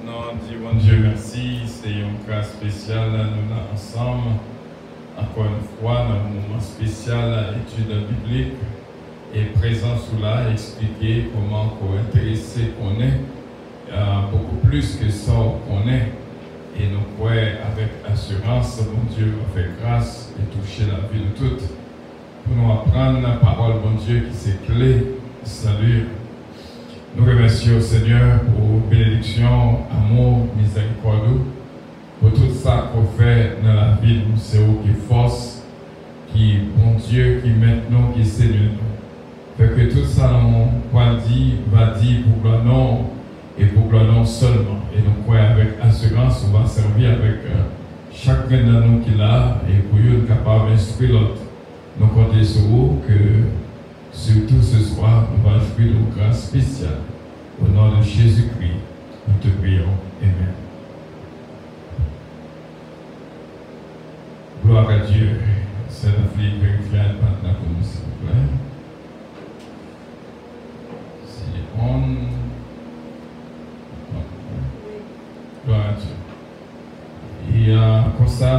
Non, dis bon Dieu merci, c'est une grâce spéciale, nous là ensemble. Encore une fois, dans un moment spécial, étude biblique et présent sous là, expliquer comment qu'on est intéressé qu'on est, beaucoup plus que ça qu'on est. Et nous croyons avec assurance, bon Dieu va faire grâce et toucher la vie de toutes. Pour nous apprendre la parole, bon Dieu, qui c'est clé, salut. Nous remercions Seigneur pour bénédiction, amour, miséricorde, pour tout ça qu'on fait dans la vie, c'est vous qui force, qui bon Dieu, qui maintenant, qui Seigneur nous. Fait que tout ça, on va dire pour gloire non et pour gloire non seulement. Et nous croyons avec assurance, on va servir avec chacun de nous qui l'a et pour nous capable d'instruire l'autre. Nous comptons sur vous que surtout ce soir, nous allons jouer de grâce spéciale. Au nom de Jésus-Christ, nous te prions. Amen. Gloire à Dieu. C'est la fille vérifiée maintenant pour nous, s'il vous plaît. Si on... Gloire à Dieu. Et comme ça,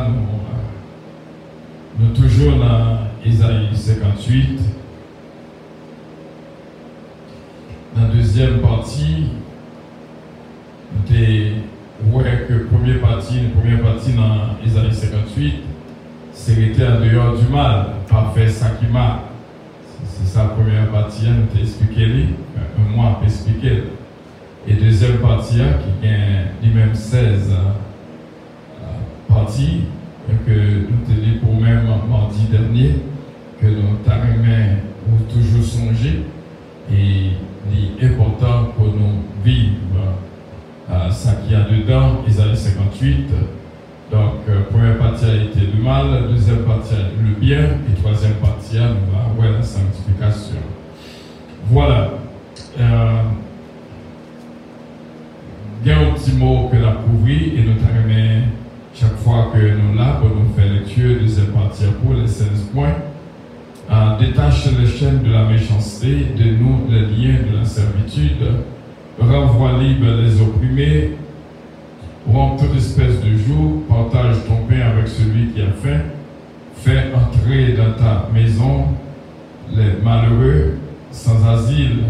nous toujours dans Isaïe 58. Dans la deuxième partie, nous avons vu que la première partie dans Isaïe 58, c'est en dehors du mal, pas faire ça qui mal. C'est ça la première partie, nous avons expliqué, un mois pour expliquer. Et la deuxième partie, qui a lui-même 16 parties, que nous avons dit pour même mardi dernier, que nous avons toujours songé. Et il est important pour nous vivre ça qu'il y a dedans, Isaïe 58. Donc, première partie a été le mal, deuxième partie le bien, et troisième partie, nous va voir la sanctification. Voilà. Il y a un petit mot que nous avons couvert et nous avons chaque fois que nous là pour nous faire lecture, deuxième partie pour les 16 points. Détache les chaînes de la méchanceté, de nous les liens de la servitude, renvoie libre les opprimés, rompt toute espèce de jour, partage ton pain avec celui qui a faim, fais entrer dans ta maison les malheureux sans asile.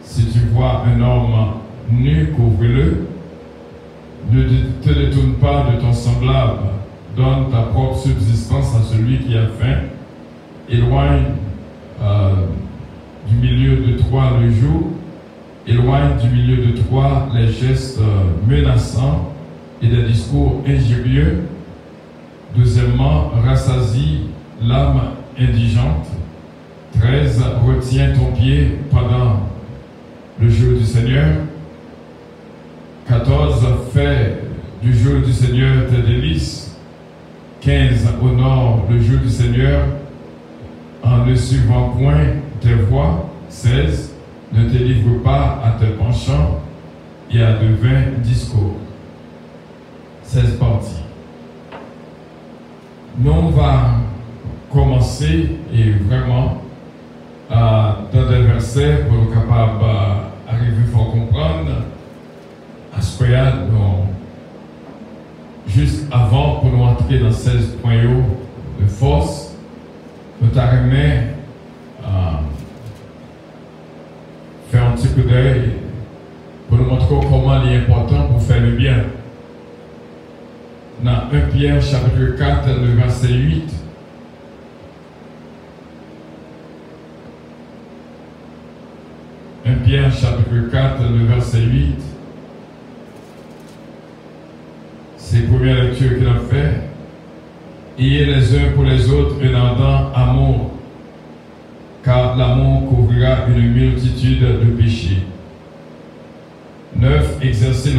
Si tu vois un homme nu, couvre-le. Ne te détourne pas de ton semblable, donne ta propre subsistance à celui qui a faim. Éloigne du milieu de toi le jour, éloigne du milieu de toi les gestes menaçants et des discours injurieux. Deuxièmement, rassasie l'âme indigente. 13. Retiens ton pied pendant le jour du Seigneur. 14. Fais du jour du Seigneur tes délices. 15. Honore le jour du Seigneur en ne suivant point tes voies. 16. Ne te livre pas à tes penchants et à de vains discours. 16 parties. Nous, on va commencer et vraiment dans des versets pour nous capables d'arriver à comprendre à ce qu'il y a juste avant pour nous entrer dans 16 points de force. Nous t'arrêtons faire un petit coup d'œil pour nous montrer comment il est important pour faire le bien. Dans 1 Pierre chapitre 4, le verset 8, Pierre chapitre 4, le verset 8, c'est la première lecture qu'il a fait. Ayez les uns pour les autres un ardent amour, car l'amour couvrira une multitude de péchés. 9. Exercez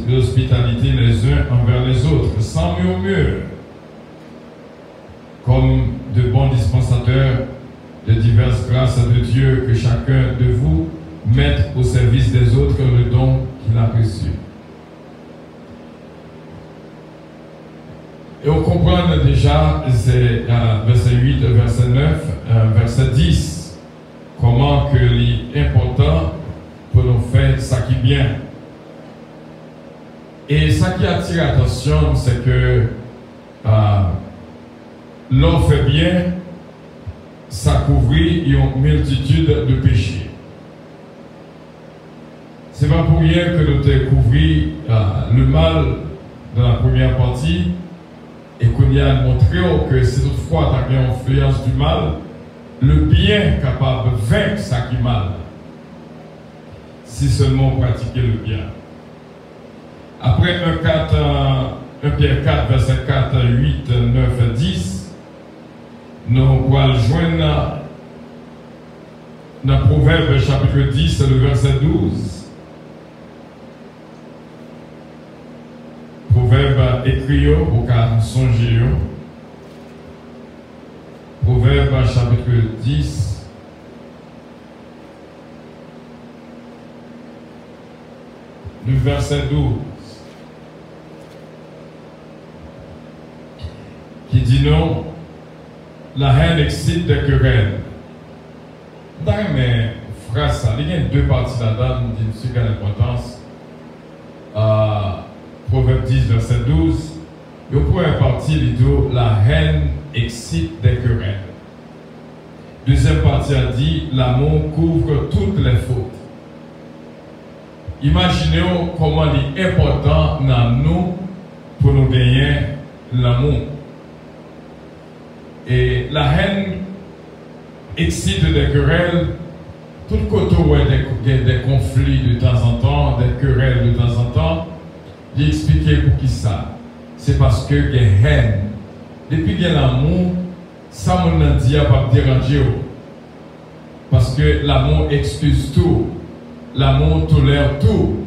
l'hospitalité les uns envers les autres, sans murmure, comme de bons dispensateurs de diverses grâces de Dieu, que chacun de vous mette au service des autres le don qu'il a reçu. Et on comprend déjà, c'est verset 8, verset 9, verset 10, comment que l'important pour nous faire ça qui est bien. Et ça qui attire l'attention, c'est que l'on fait bien, ça couvre une multitude de péchés. C'est pas pour rien que nous découvrons le mal dans la première partie et qu'on y a montré que si toutefois tu as une influence du mal, le bien est capable de vaincre ça qui est mal. Si seulement on pratiquait le bien. Après 1 Pierre 4, verset 4, 8, 9, 10, nous allons joindre dans Proverbe chapitre 10, le verset 12. Proverbe écrit au cas songer. Proverbe chapitre 10. Du verset 12. Qui dit non, la haine excite des querelles. Dans mes phrases, il y a deux parties là-dedans d'une super importance. Proverbe 10, verset 12. La première partie, il dit la haine excite des querelles. Deuxième partie a dit l'amour couvre toutes les fautes. Imaginez comment il est important dans nous pour nous gagner l'amour. Et la haine excite des querelles. Tout côté où il y a des conflits de temps en temps, des querelles de temps en temps. J'ai expliqué pour qui ça. C'est parce que il y a haine. Depuis qu'il y a l'amour, ça ne dit pas déranger. Parce que l'amour excuse tout. L'amour tolère tout.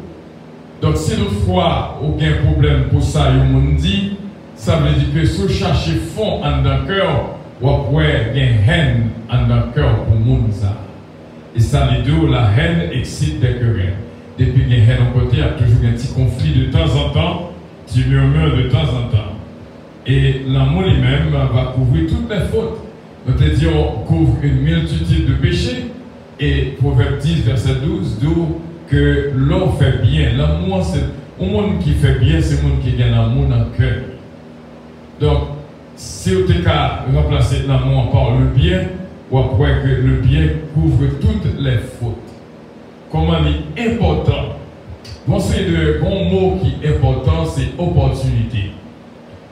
Donc si toutefois aucun problème pour ça, il dit, ça veut dire que si vous cherchez fond en le cœur, vous pouvez il y a haine en le cœur pour le monde. Et ça, les deux, la haine excite des querelles. Depuis qu'il y a haine en côté, il y a toujours un petit conflit de temps en temps, petit murmure de temps en temps. Et l'amour lui-même va couvrir toutes les fautes. Donc, c'est-à-dire, on couvre une multitude de péchés. Et Proverbe 10, verset 12, dit que l'on fait bien. L'amour, c'est le monde qui fait bien, c'est le monde qui gagne l'amour dans le cœur. Donc, si vous avez remplacer l'amour par le bien, ou après que le bien couvre toutes les fautes. Comment il est important. Bon, c'est de bon mot qui est important, c'est opportunité.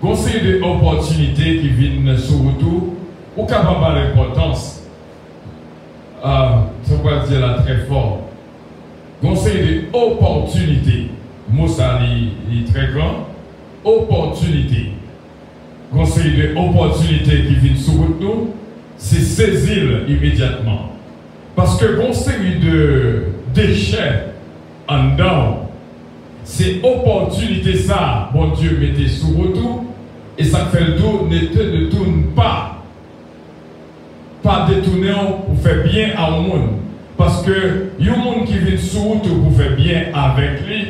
Bon, c'est de opportunité qui viennent sur retour, ou capable l'importance. Ça va dire là très fort. Bon, c'est de opportunité. Le mot ça est très grand. Opportunité. Bon, c'est de opportunité qui viennent sur retour, c'est saisir immédiatement. Parce que bon, c'est de déchets en dedans. C'est opportunité ça, bon Dieu mettez sous retour, et ça fait le dos, ne te détourne pas. Pas détourner pour faire bien à un monde. Parce que il y a un monde qui vient sous retour pour faire bien avec lui,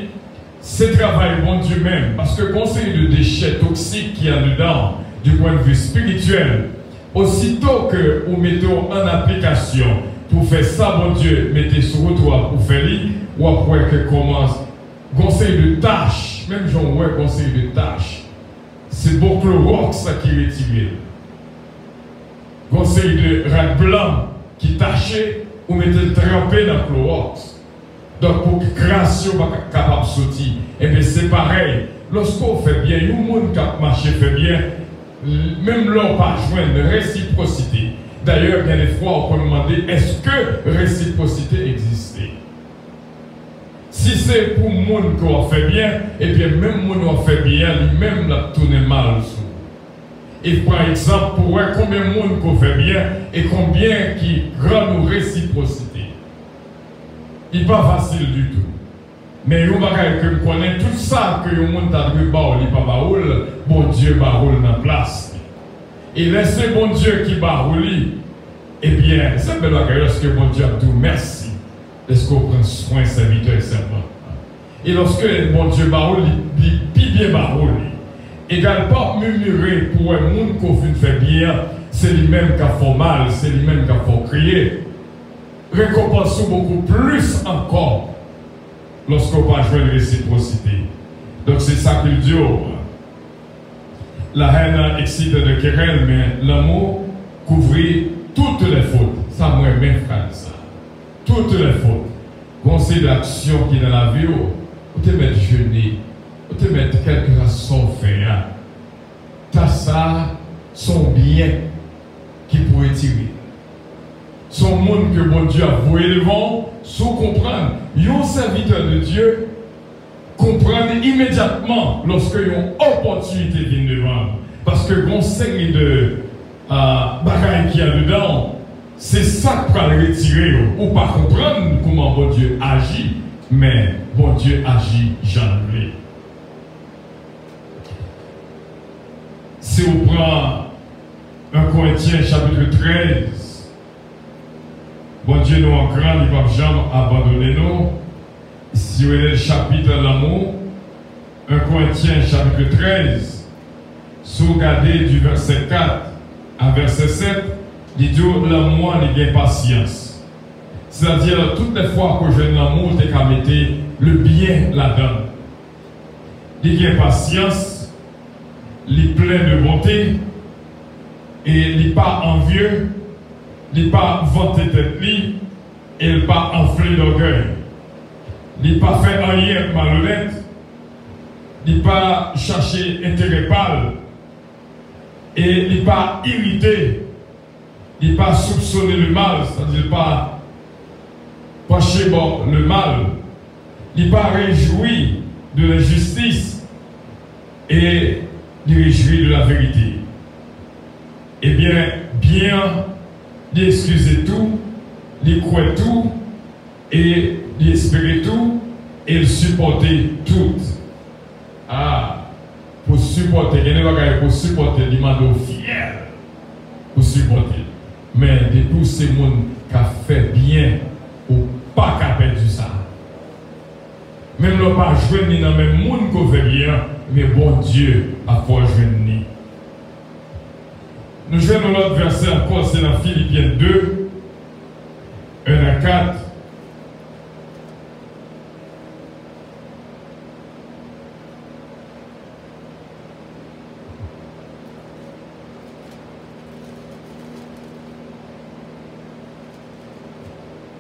c'est travail bon Dieu même. Parce que conseil de déchets toxiques qu'il y a dedans, du point de vue spirituel, aussitôt que vous mettez en application pour faire ça, bon Dieu, mettez sur retour pour faire lui, ou après que commence conseil de tâches, même j'en vois conseil de tâches. C'est beaucoup le rock ça qui est retiré. Conseil de rag blanc qui tâché ou mettez le trempé dans le Clorox. Donc pour que grâce soit capable de sortir, et bien c'est pareil. Lorsqu'on fait bien, le monde qui marche fait bien, même l'on pas joindre réciprocité. D'ailleurs, bien des fois, on peut demander est-ce que réciprocité existait? Si c'est pour le monde qu'on fait bien, et bien même le monde qui fait bien, lui-même l'a tourné mal. Et par exemple, pour voir combien de monde qu'on fait bien et combien qui rend nos réciprocité. Il n'est pas facile du tout. Mais nous que connaît tout ça que le monde a dû baouli pas baoul, bon Dieu baoul dans la place. Et laissez bon Dieu qui baouli, eh bien, c'est belle lorsque bon Dieu a dit merci. Est-ce qu'on prend soin de serviteur et servant? Et lorsque bon Dieu baouli, il bien baouli. Également murmurer pour un monde qu'on fait bien, c'est lui-même qui a fait mal, c'est lui-même qui a fait crier. Récompensons beaucoup plus encore lorsqu'on va jouer une réciprocité. Donc c'est ça qu'il dit. La haine excite de querelle, mais l'amour couvrit toutes les fautes. Ça, moi, même frère, ça. Toutes les fautes. Conseil d'action qui est dans la vie, ou te mettre jeûner, ou te mettre quelque façon faire. T'as ça, son bien qui pourrait tirer. Son monde que mon Dieu a voué devant, sans comprendre. Un serviteur de Dieu comprendre immédiatement lorsque une opportunité vient devant. Parce que conseil de bagaille qu'il y a dedans, c'est ça pour le retirer ou pas comprendre comment bon Dieu agit, mais bon Dieu agit jamais. Si on prend 1 Corinthiens chapitre 13, bon Dieu nous en grand, il ne va jamais abandonner nous. Si vous avez le chapitre de l'amour, 1 Corinthiens chapitre 13, si vous regardez du verset 4 à verset 7, il dit l'amour il y a patience. C'est-à-dire, toutes les fois que je l'amour, tu as mettre le bien là-dedans. Il y a patience, il est plein de bonté, et il n'est pas envieux, il n'est pas vanté tête, et il n'est pas enflé d'orgueil. Il n'est pas fait rien malhonnête, il n'est pas cherché intérêt pâle, et il n'est pas irrité, il n'est pas soupçonné le mal, c'est-à-dire pas penché bon le mal, il n'est pas réjoui de l'injustice, et il réjouit de la vérité. Eh bien, il excuse tout, il croit tout, et il espérait tout, et il supportait tout. Ah, pour supporter, il y a des bagages pour supporter, il m'a dit fier pour supporter. Mais de tous ces gens qui ont fait bien, ou pas qui ont perdu ça. Même le pas joué ni dans le même monde qui fait bien, mais bon Dieu a fait jouer ni. Nous jouons dans l'autre verset encore, c'est dans Philippiens 2, 1 à 4.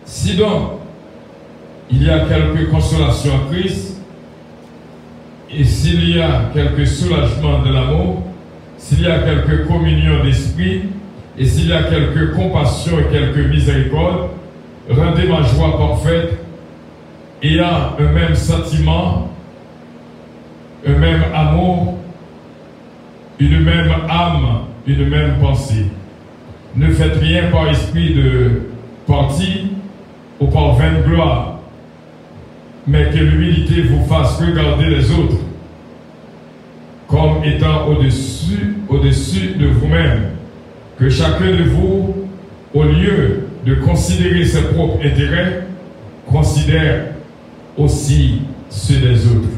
Si donc, il y a quelque consolation en Christ, et s'il y a quelque soulagement de l'amour, s'il y a quelque communion d'esprit, et s'il y a quelque compassion et quelque miséricorde, rendez ma joie parfaite, ayant un même sentiment, un même amour, une même âme, une même pensée. Ne faites rien par esprit de parti, ou par vaine gloire, mais que l'humilité vous fasse regarder les autres comme étant au-dessus de vous-même, que chacun de vous, au lieu de considérer ses propres intérêts, considère aussi ceux des autres.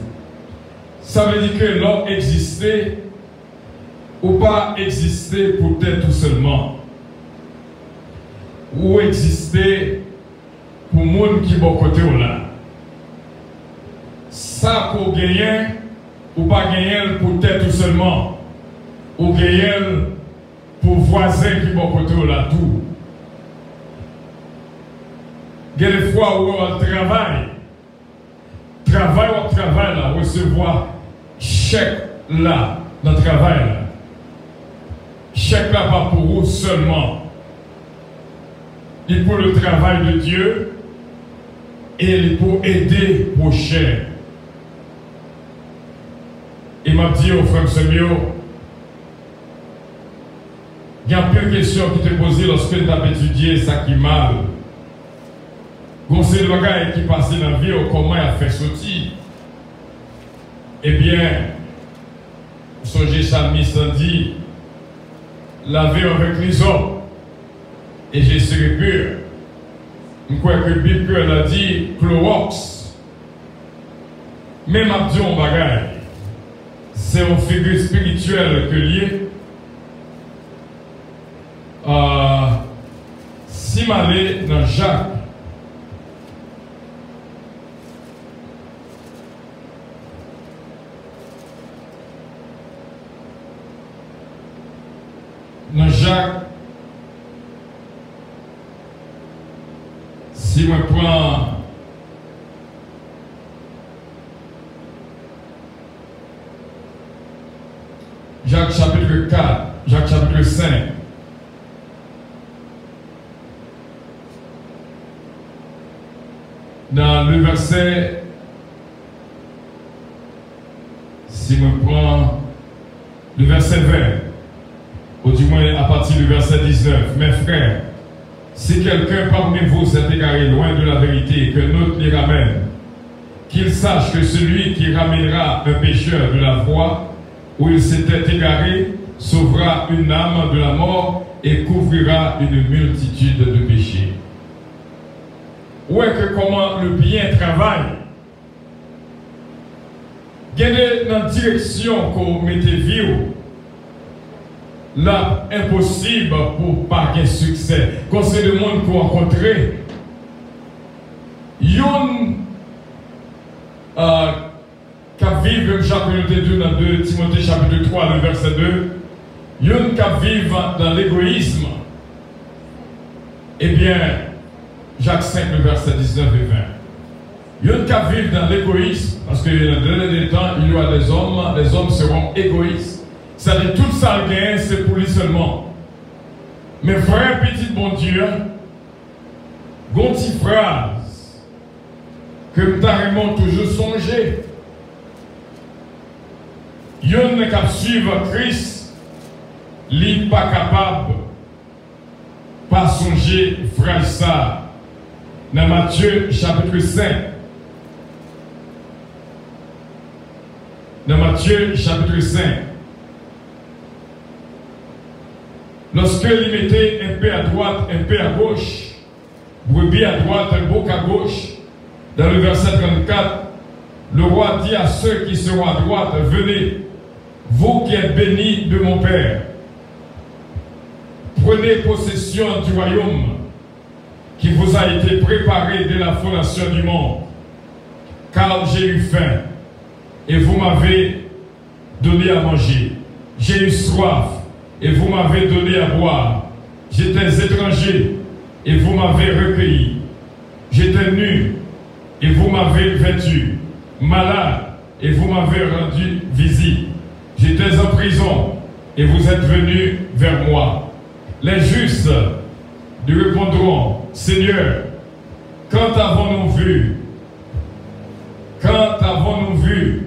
Ça veut dire que l'homme existait ou pas existait pour être tout seulement, ou existait pour le monde qui est bon côté ou là. Ça pour gagner ou pas gagner pour tête tout seulement, ou gagner pour voisin qui est bon côté ou là tout. Il y a des fois où on travaille là, recevoir chèque là, dans le travail là. Chèque là pas pour vous seulement. Il est pour le travail de Dieu et il est pour aider le prochain. Il m'a dit au frère Semio, il y a peu de questions qui te posent lorsque tu as étudié ça qui est mal. C'est le gars qui passait dans la vie, comment il a fait sortir. Eh bien, songez Salmi dit, laver avec les hommes, et je serai pur. Je crois que la Bible elle a dit, Clorox. Même Abdion Bagaille, c'est une figure spirituelle que lié. Si m'allez dans Jacques, Jacques, si on prend Jacques chapitre 4, Jacques chapitre 5, dans le verset, si on prend le verset 20, ou du moins à partir du verset 19, mes frères, si quelqu'un parmi vous s'est égaré loin de la vérité et qu'un autre l'y ramène, qu'il sache que celui qui ramènera un pécheur de la voie où il s'était égaré sauvera une âme de la mort et couvrira une multitude de péchés. Où est que comment le bien travaille? Gardez dans la direction qu'on mette vie, là, impossible pour pas qu'il y ait succès. Quand c'est le monde qu'on rencontre, yon qui vivent, chapitre 2 dans 2 Timothée chapitre 3, le verset 2, yon qui vivent dans l'égoïsme, eh bien, Jacques 5, le verset 19 et 20. Yon qui vivent dans l'égoïsme, parce que dans le dernier des temps, il y aura des hommes seront égoïstes. C'est-à-dire tout ça le gain, c'est pour lui seulement. Mais vrai petit bon Dieu, gonti phrase que nous avons toujours songé. Yon ne cap suivre Christ, li pas capable pas songer phrase ça. Dans Matthieu chapitre 5. Dans Matthieu chapitre 5. Lorsque il mettait un peu à droite, un peu à gauche, brebis à droite, un bouc à gauche, dans le verset 34, le roi dit à ceux qui seront à droite, venez, vous qui êtes bénis de mon Père, prenez possession du royaume qui vous a été préparé dès la fondation du monde, car j'ai eu faim et vous m'avez donné à manger, j'ai eu soif et vous m'avez donné à boire. J'étais étranger et vous m'avez recueilli. J'étais nu et vous m'avez vêtu. Malade et vous m'avez rendu visite. J'étais en prison et vous êtes venus vers moi. Les justes lui répondront, Seigneur, quand avons-nous vu? Quand avons-nous vu?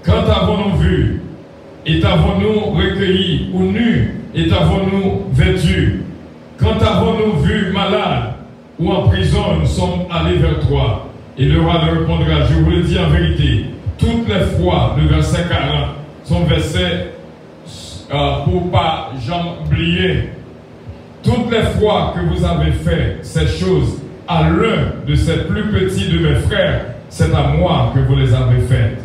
Quand avons-nous vu? Et avons-nous recueilli ou nus? Et avons-nous vêtus? Quand avons-nous vu malade ou en prison, nous sommes allés vers toi? Et le roi leur répondra, je vous le dis en vérité, toutes les fois, le verset 40, son verset pour pas jamais oublier, toutes les fois que vous avez fait ces choses à l'un de ces plus petits de mes frères, c'est à moi que vous les avez faites.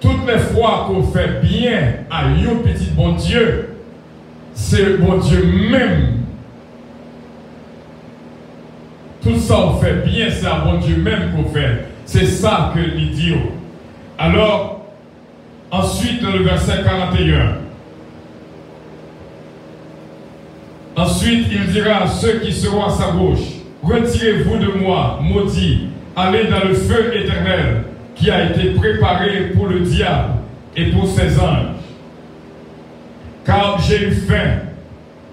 Toutes les fois qu'on fait bien à un petit bon Dieu, c'est bon Dieu même. Tout ça on fait bien, c'est à bon Dieu même qu'on fait. C'est ça que il dit. Alors, ensuite, dans le verset 41, ensuite, il dira à ceux qui seront à sa gauche, retirez-vous de moi, maudits, allez dans le feu éternel qui a été préparé pour le diable et pour ses anges. Car j'ai eu faim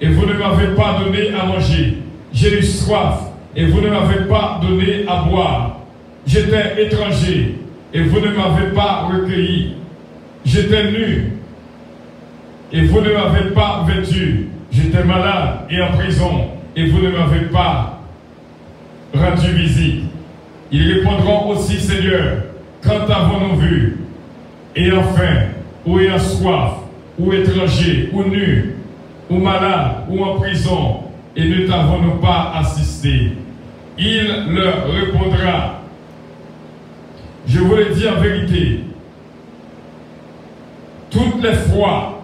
et vous ne m'avez pas donné à manger. J'ai eu soif et vous ne m'avez pas donné à boire. J'étais étranger et vous ne m'avez pas recueilli. J'étais nu et vous ne m'avez pas vêtu. J'étais malade et en prison et vous ne m'avez pas rendu visite. Ils répondront aussi, Seigneur, quand avons-nous vu? Et enfin, ou ayant soif, ou étranger, ou nu, ou malade, ou en prison, et ne t'avons-nous pas assisté? Il leur répondra, je vous le dis en vérité, toutes les fois,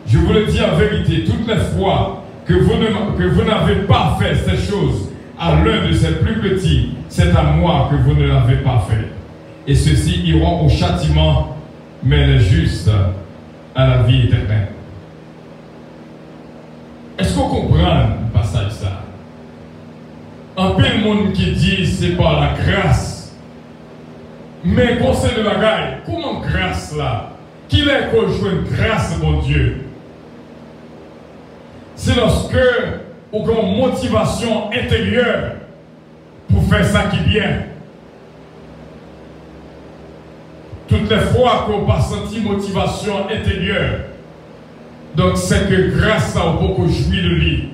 je vous le dis en vérité, toutes les fois que vous n'avez pas fait ces choses à l'un de ces plus petits, c'est à moi que vous ne l'avez pas fait. Et ceux-ci iront au châtiment, mais les justes à la vie éternelle. Est-ce qu'on comprend le passage ça? Un peu de monde qui dit c'est par la grâce. Mais conseil de bagaille, comment grâce là? Qui est qu'on joue une grâce, mon Dieu? C'est lorsque on a une motivation intérieure pour faire ça qui est bien. Toutes les fois qu'on n'a pas senti motivation intérieure, donc c'est que grâce à on peut jouir de lui.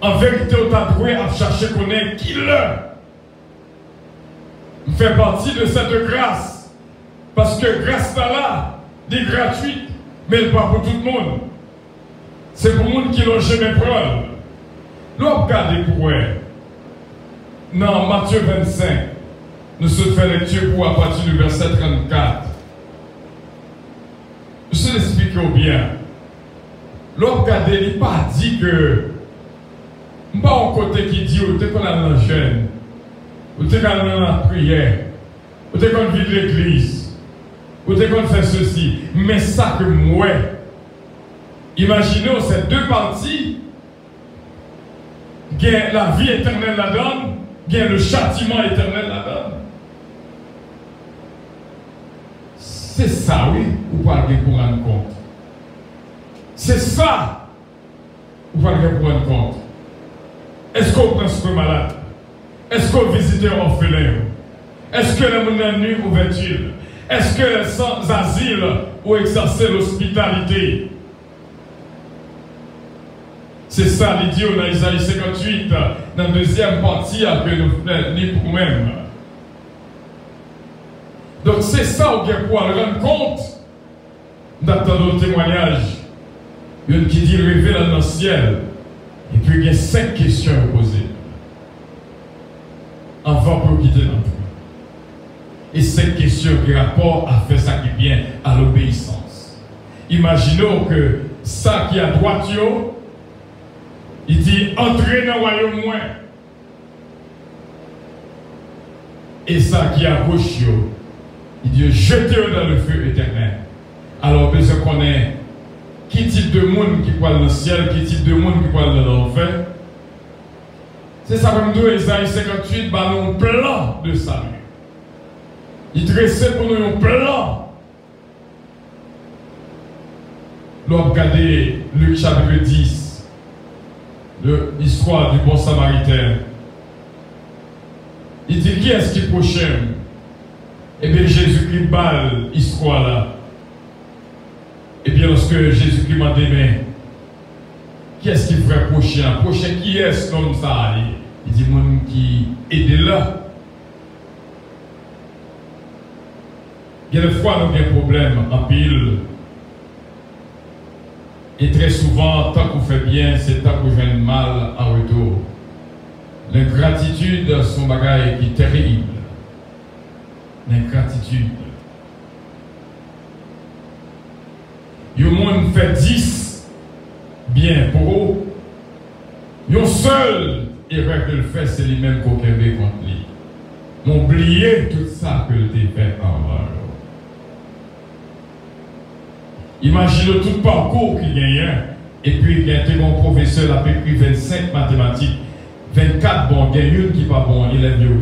En vérité, on t'a trouvé à chercher qu'on est qui le fait partie de cette grâce. Parce que grâce là, est gratuite, mais elle n'est pas pour tout le monde. C'est pour le monde qui n'a jamais preuve. Nous regardez pour elle. Dans Matthieu 25, nous sommes fait lecture pour à partir du verset 34. Je vais l'expliquer bien. Nous regardez, il n'est pas dit que pas un côté qui dit ou t'es qu'on a dans le jeûne, ou t'es qu'on a dans la prière, ou t'es qu'on vit l'église, ou t'es qu'on fait ceci. Mais ça que moi, imaginez ces deux parties, il y a la vie éternelle là-dedans, il y a le châtiment éternel là-dedans. C'est ça, oui, ou pas pour rendre compte. C'est ça, ou pas pour rendre compte. Est-ce qu'on prend ce malade? Est-ce qu'on visite un orphelin? Est-ce que les gens nus ou vêtus? Est-ce que les sans asile ou exercer l'hospitalité? C'est ça l'idée dans Isaïe 58, dans la deuxième partie que nous faisons pour nous-mêmes. Donc c'est ça qu'on doit rendre compte d'attendre le témoignage. Il y a une qui dit rêver dans le ciel. Et puis il y a 5 questions à poser avant pour quitter l'entrée. Et 5 questions qui rapport à faire ça qui est bien, à l'obéissance. Imaginons que ça qui est à droite, il dit entrez dans le royaume moins. Et ça qui est à gauche, il dit jetez-vous dans le feu éternel. Alors besoin qu'on ait qui type de monde qui parle dans le ciel, qui type de monde qui parle dans l'enfer. C'est ça comme nous, Isaïe 58, bah, nous un plan de salut. Il dressait pour nous un plan. Nous avons regardé Luc chapitre 10, l'histoire du bon samaritain. Il dit qui est-ce qui est prochain? Eh bien Jésus-Christ balle l'histoire là. Et bien lorsque Jésus-Christ m'a dit, mais qui est-ce qui ferait prochain? Prochain qui est-ce comme ça? Il dit, moi qui aide là. Il y a des fois, nous avons des problèmes en pile. Et très souvent, tant qu'on fait bien, c'est tant qu'on fait mal en retour. L'ingratitude, c'est un bagage qui est terrible. L'ingratitude. Le monde fait 10 bien pour eux. Une seule erreur qu'il fait, c'est lui-même qu'on avait contre lui. M'oublier tout ça que tu fait envers eux. Imagine tout le parcours qu'il y a. Et puis, il y a un professeur qui a écrit 25 mathématiques. 24 bons, il y a une qui n'est pas bon, il est vieux.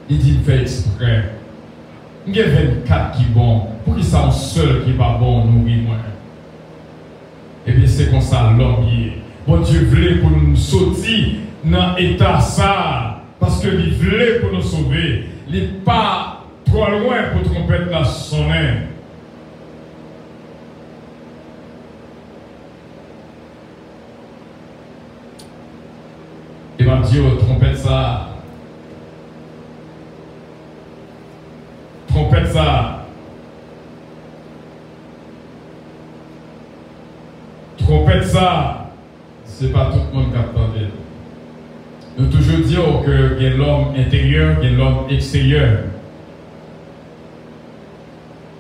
Il dit, il fait exprès. Il y a 24 qui sont bons. Pour qu'ils soient seuls qui n'est pas bon, nourrit moins. Et bien, c'est comme ça l'homme y est. Bon Dieu voulait pour nous sortir dans l'état ça. Parce que il voulait pour nous sauver. Il n'est pas trop loin pour tromper la sonner. Et bien Dieu, trompette ça. Trompette ça. Trompette ça. C'est pas tout le monde qui attend. Nous toujours dire que il y a l'homme intérieur, il y a l'homme extérieur.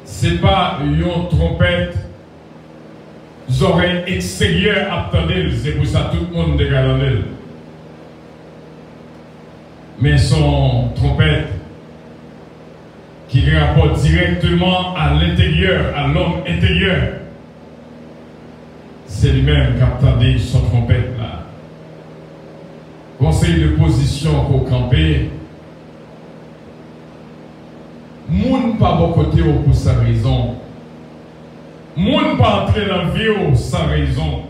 C'est pas une trompette, les oreilles extérieures attendent, c'est pour ça que tout le monde regarde elle. Mais son trompette qui rapporte directement à l'intérieur, à l'homme intérieur. c'est lui-même qui attendait son trompette là. Conseil de position pour camper. Moun pas bon côté pour sa raison. Moun pas entrer dans la vie sans raison.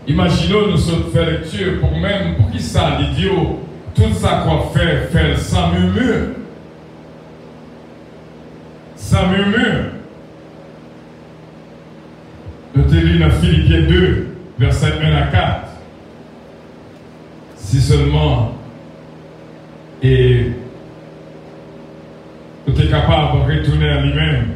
Imaginons nous sommes fait lecture pour même pour qui ça l'idiot tout ça qu'on fait sans murmure. Sans murmure. Nous te lis dans Philippiens 2, versets 1 à 4. Si seulement et nous sommes capables de retourner à lui-même.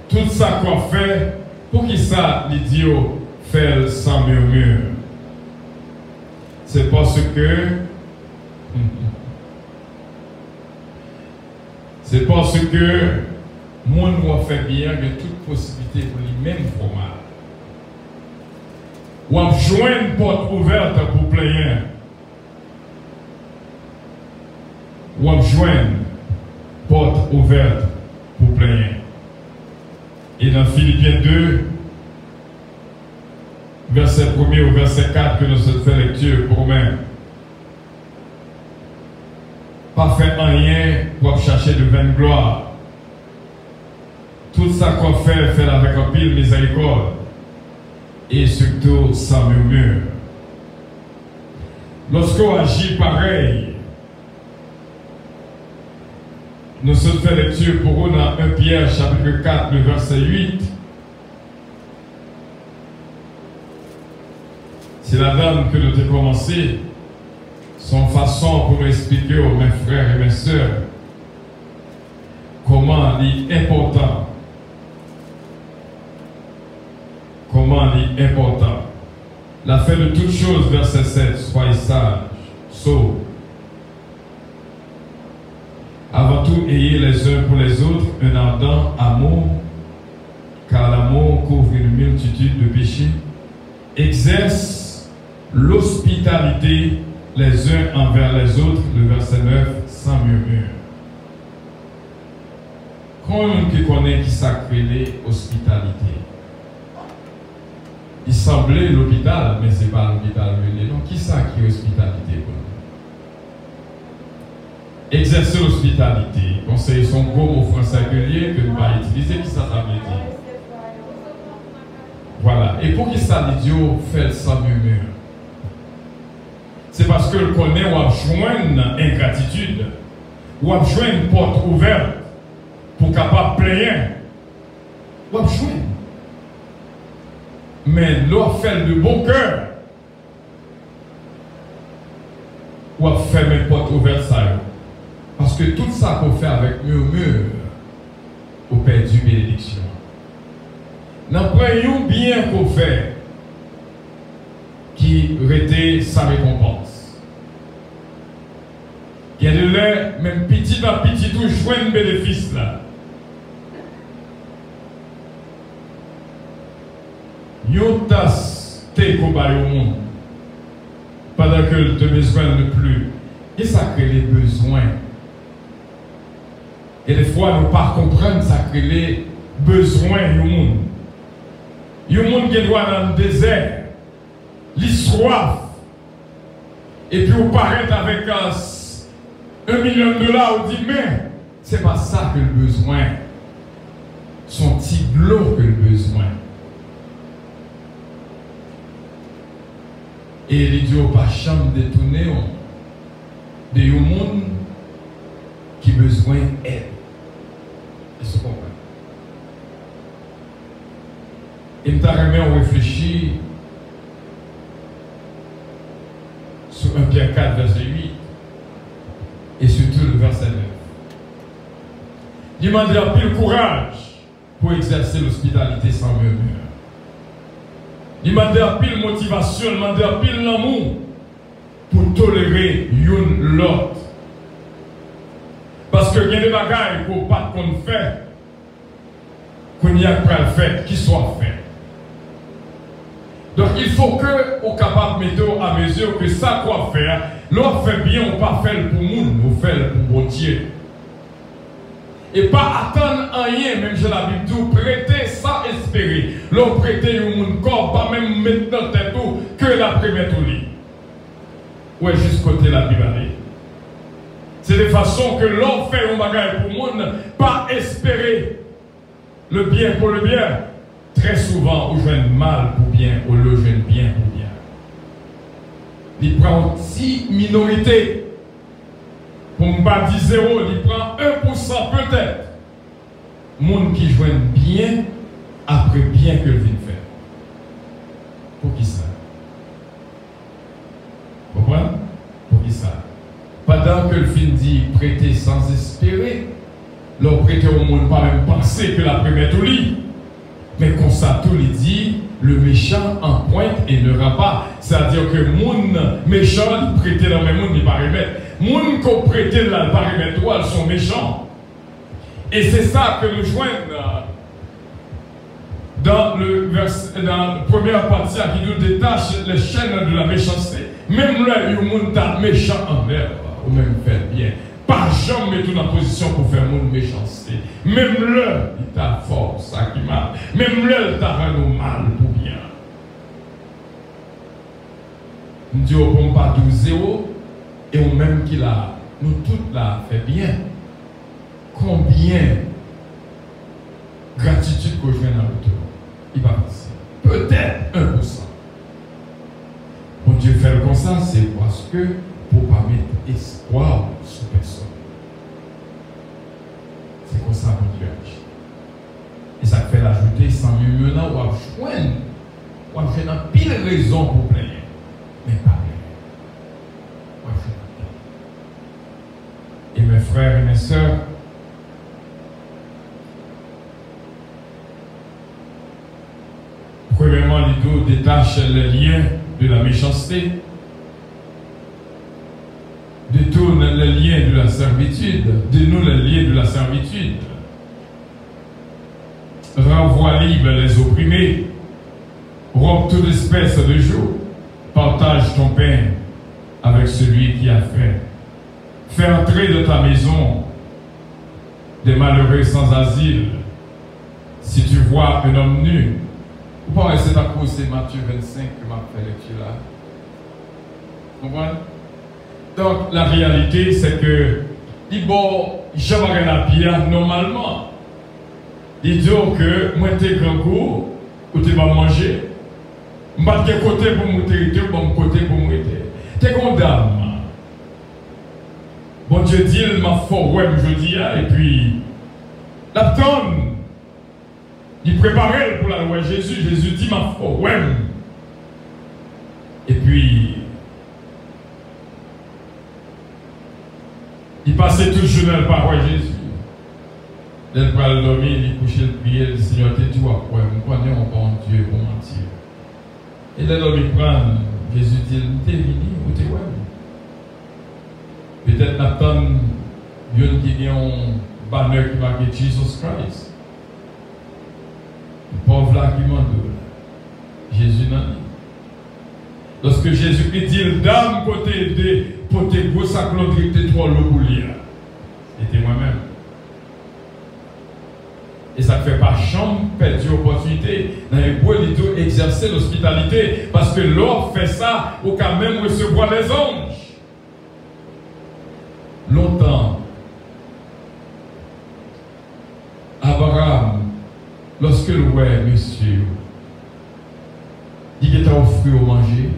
Tout ça qu'on fait, pour qui ça l'idiot fait sans murmure? C'est parce que mon doit faire bien, mais toute possibilité pour lui-même format. Ou à joindre une porte ouverte pour plein. Ou à joindre porte ouverte pour plein. Et dans Philippiens 2, verset 1er au verset 4 que nous avons fait lecture pour même. Pas faire rien pour chercher de vaine gloire. Tout ça qu'on fait avec un pile miséricorde. Et surtout sans murmure. Lorsqu'on agit pareil, nous sommes fait lecture pour vous dans 1 Pierre chapitre 4, le verset 8. C'est la dame que nous avons commencé, son façon pour expliquer aux mes frères et mes sœurs comment il est important. Comment il est important. La fin de toutes choses, verset 7, soyez sages, sauvés. Avant tout, ayez les uns pour les autres un ardent amour, car l'amour couvre une multitude de péchés. Exerce l'hospitalité les uns envers les autres, le verset 9, sans murmure. Qu'on qui connaît qui s'appelle hospitalité. Il semblait l'hôpital, mais ce n'est pas l'hôpital. Non, qui ça qui est hospitalité? Exercer l'hospitalité. C'est son gros mot français régulier que nous allons utiliser, qui ça veut dire? Voilà. Et pour qui ça l'idiot fait sans murmure? C'est parce que le connaît ou a joindre ingratitude, ou a joindre une porte ouverte pour capable plaire. Ou a joindre. Mais l'on fait de bon cœur. Ou a fermer une porte ouverte ça. Parce que tout ça qu'on fait avec murmure, on perd du bénédiction. N'apprenons bien qu'on fait qui rete sa récompense. Il y a de l'air, même petit à petit, tout joint de bénéfice là. Yon tas te combat au monde pendant que te besoin ne plus. Et ça crée les besoins. Et des fois, nous ne pas comprendre ça crée les besoins du monde. Il y a un monde qui doit dans le désert, l'histoire. Et puis on paraît avec $1 million, on dit mais c'est pas ça que le besoin. Son petit blot que le besoin. Et l'idiot pas chambre détourner de un monde qui a besoin d'aide. Ils se comprennent. Et nous avons réfléchi sur 1 Pierre 4, verset 8 et surtout le verset 9. Il m'a dit un peu le courage pour exercer l'hospitalité sans murmure. Il m'a dit un peu de motivation, il m'a dit un peu de l'amour pour tolérer l'autre. Parce que il y a des bagailles qu'on pas qu'on fait, qu'on y a pas fait, qui soit fait. Donc il faut que on capable de mettre à mesure que ça quoi faire, l'on fait bien, on pas fait pour nous, on fait pour bon Dieu. et pas attendre rien, même je la Bible dit, prêter sans espérer. L'on prêter un corps, pas même mettre dans tête que la première tout lit. Ouais, juste côté la Bible. C'est de façon que l'on fait un bagage pour le monde, pas espérer le bien pour le bien. Très souvent, on joue mal pour bien, ou le joue bien pour bien. Il prend une minorité. Pour ne pas dire zéro, il prend 1% peut-être. Monde qui joue bien après bien que le vient faire. Pour qui ça? Vous comprenez? Pour qui ça? Pendant que le film dit prêter sans espérer, leur prêter au monde pas même penser que la première tout lit. Mais comme ça tout lui dit, le méchant en pointe et ne rend pas. C'est-à-dire que monde méchant, il prêtait dans le même monde, il pas remettre. Moun qu'on prêtait dans le paramètre, elles sont méchants. Et c'est ça que nous joignons dans la première partie qui nous détache les chaînes de la méchanceté. Même là, il y a un monde méchant envers, ou même faire bien. Pas jamais mettre dans position pour faire monde méchanceté. Même là, il t'a fort, ça qui mal. Même là, il t'a rendu mal pour bien. Nous disons, on ne pas 12-0. Et au même qu'il a, nous tous là, fait bien. Combien gratitude que je viens dans le retour? Il va passer. Peut-être 1%. Bon Dieu fait comme ça, c'est parce que pour ne pas mettre espoir sur personne. C'est comme ça que Dieu agit. Et ça fait l'ajouter sans mieux maintenant, ou à joindre pile raison pour plaindre. Mais pas rien. Et mes frères et mes sœurs, premièrement, l'idée détache les liens de la méchanceté, détourne les liens de la servitude, dénoue les liens de la servitude, renvoie libre les opprimés, rompt toute espèce de jour, partage ton pain avec celui qui a faim. Fais entrer dans ta maison des malheureux sans asile. Si tu vois un homme nu, vous pensez que c'est à cause de Matthieu 25 que m'a fait lecture là. Vous comprenez? Donc la réalité c'est que, bon, je vais rien à pierre normalement. Il dit que moi t'es grand coup, ou tu vas manger. Je vais de côté pour me traiter, ou de côté pour me traiter. Tu es condamné. Bon Dieu dit, il m'a fait ouais, je dis, et puis, la tonne, il préparait pour la loi Jésus. Jésus dit, m'a fait ouais. Et puis, il passait tout le journal par ouais Jésus. Dès qu'il a dormi, il couchait le prier, le Seigneur te dit, ouais, je connais mon bon Dieu pour mentir. Et dès qu'il prend, Jésus dit, t'es venu ou t'es ouais. Peut-être Nathan, il y a un banner qui va dire Jesus Christ. Le pauvre là qui m'a dit, Jésus n'a dit. Lorsque Jésus dit, dame, côté de, pour te gros sac, l'autre était trop l'eau pour lire. C'était moi-même. Et ça ne fait pas chambre, perdre l'opportunité dans les bois d'exercer l'hospitalité. Parce que l'or fait ça pour quand même recevoir les anges. Longtemps, Abraham, lorsque le roi, monsieur, dit qu'il t'a offert au manger,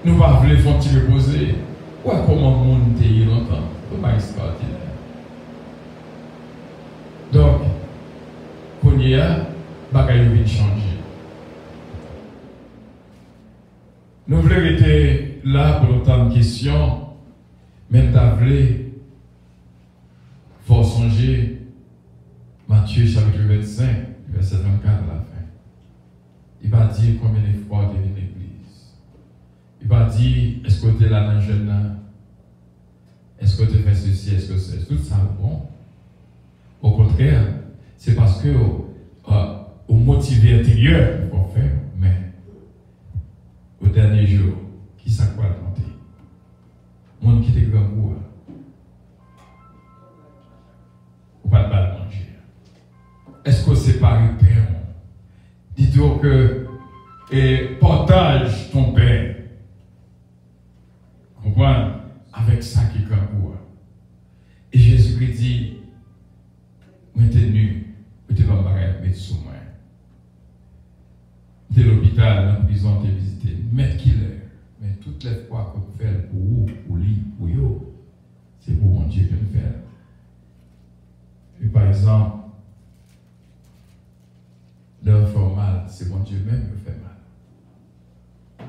nous ne voulons pas faire reposer. Ouais, comment le monde est longtemps? Comment extraordinaire. Donc, quand il y a, bagaille vient changer. Nous voulons être là pour autant de questions. Même t'avouer, il faut songer Matthieu chapitre 25, verset 34 à la fin. Il va dire combien de fois devient l'église. Il va dire, est-ce que tu es là dans le jeune? Est-ce que tu fais ceci? Est-ce que c'est tout ça bon? Au contraire, c'est parce que au motivé intérieur, il faut faire, mais au dernier jour, qui ça quoi raconter? Monde qui était grand goût. séparer père. Dis-toi que et partage ton père. Comprends? Avec ça qui est pour. Et Jésus-Christ dit, moi t'es nu, moi t'es pas barré, mais sous moi. T'es l'hôpital, la prison, t'es visité. Mais qui l'est? Mais toutes les fois qu'on fait pour vous, pour lui, pour yo, c'est pour mon Dieu que nous faisons. Et par exemple, leur fait mal, c'est mon Dieu même qui fait mal.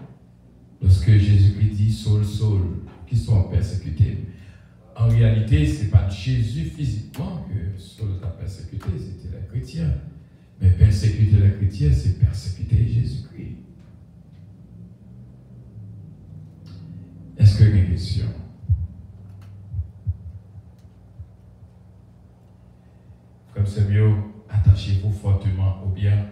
Lorsque Jésus-Christ dit Saul, Saul, qui sont persécutés, en réalité, ce n'est pas Jésus physiquement que Saul a persécuté, c'était les chrétiens. Mais persécuter les chrétiens, c'est persécuter Jésus-Christ. Est-ce qu'il y a une question? Comme c'est mieux, attachez-vous fortement au bien.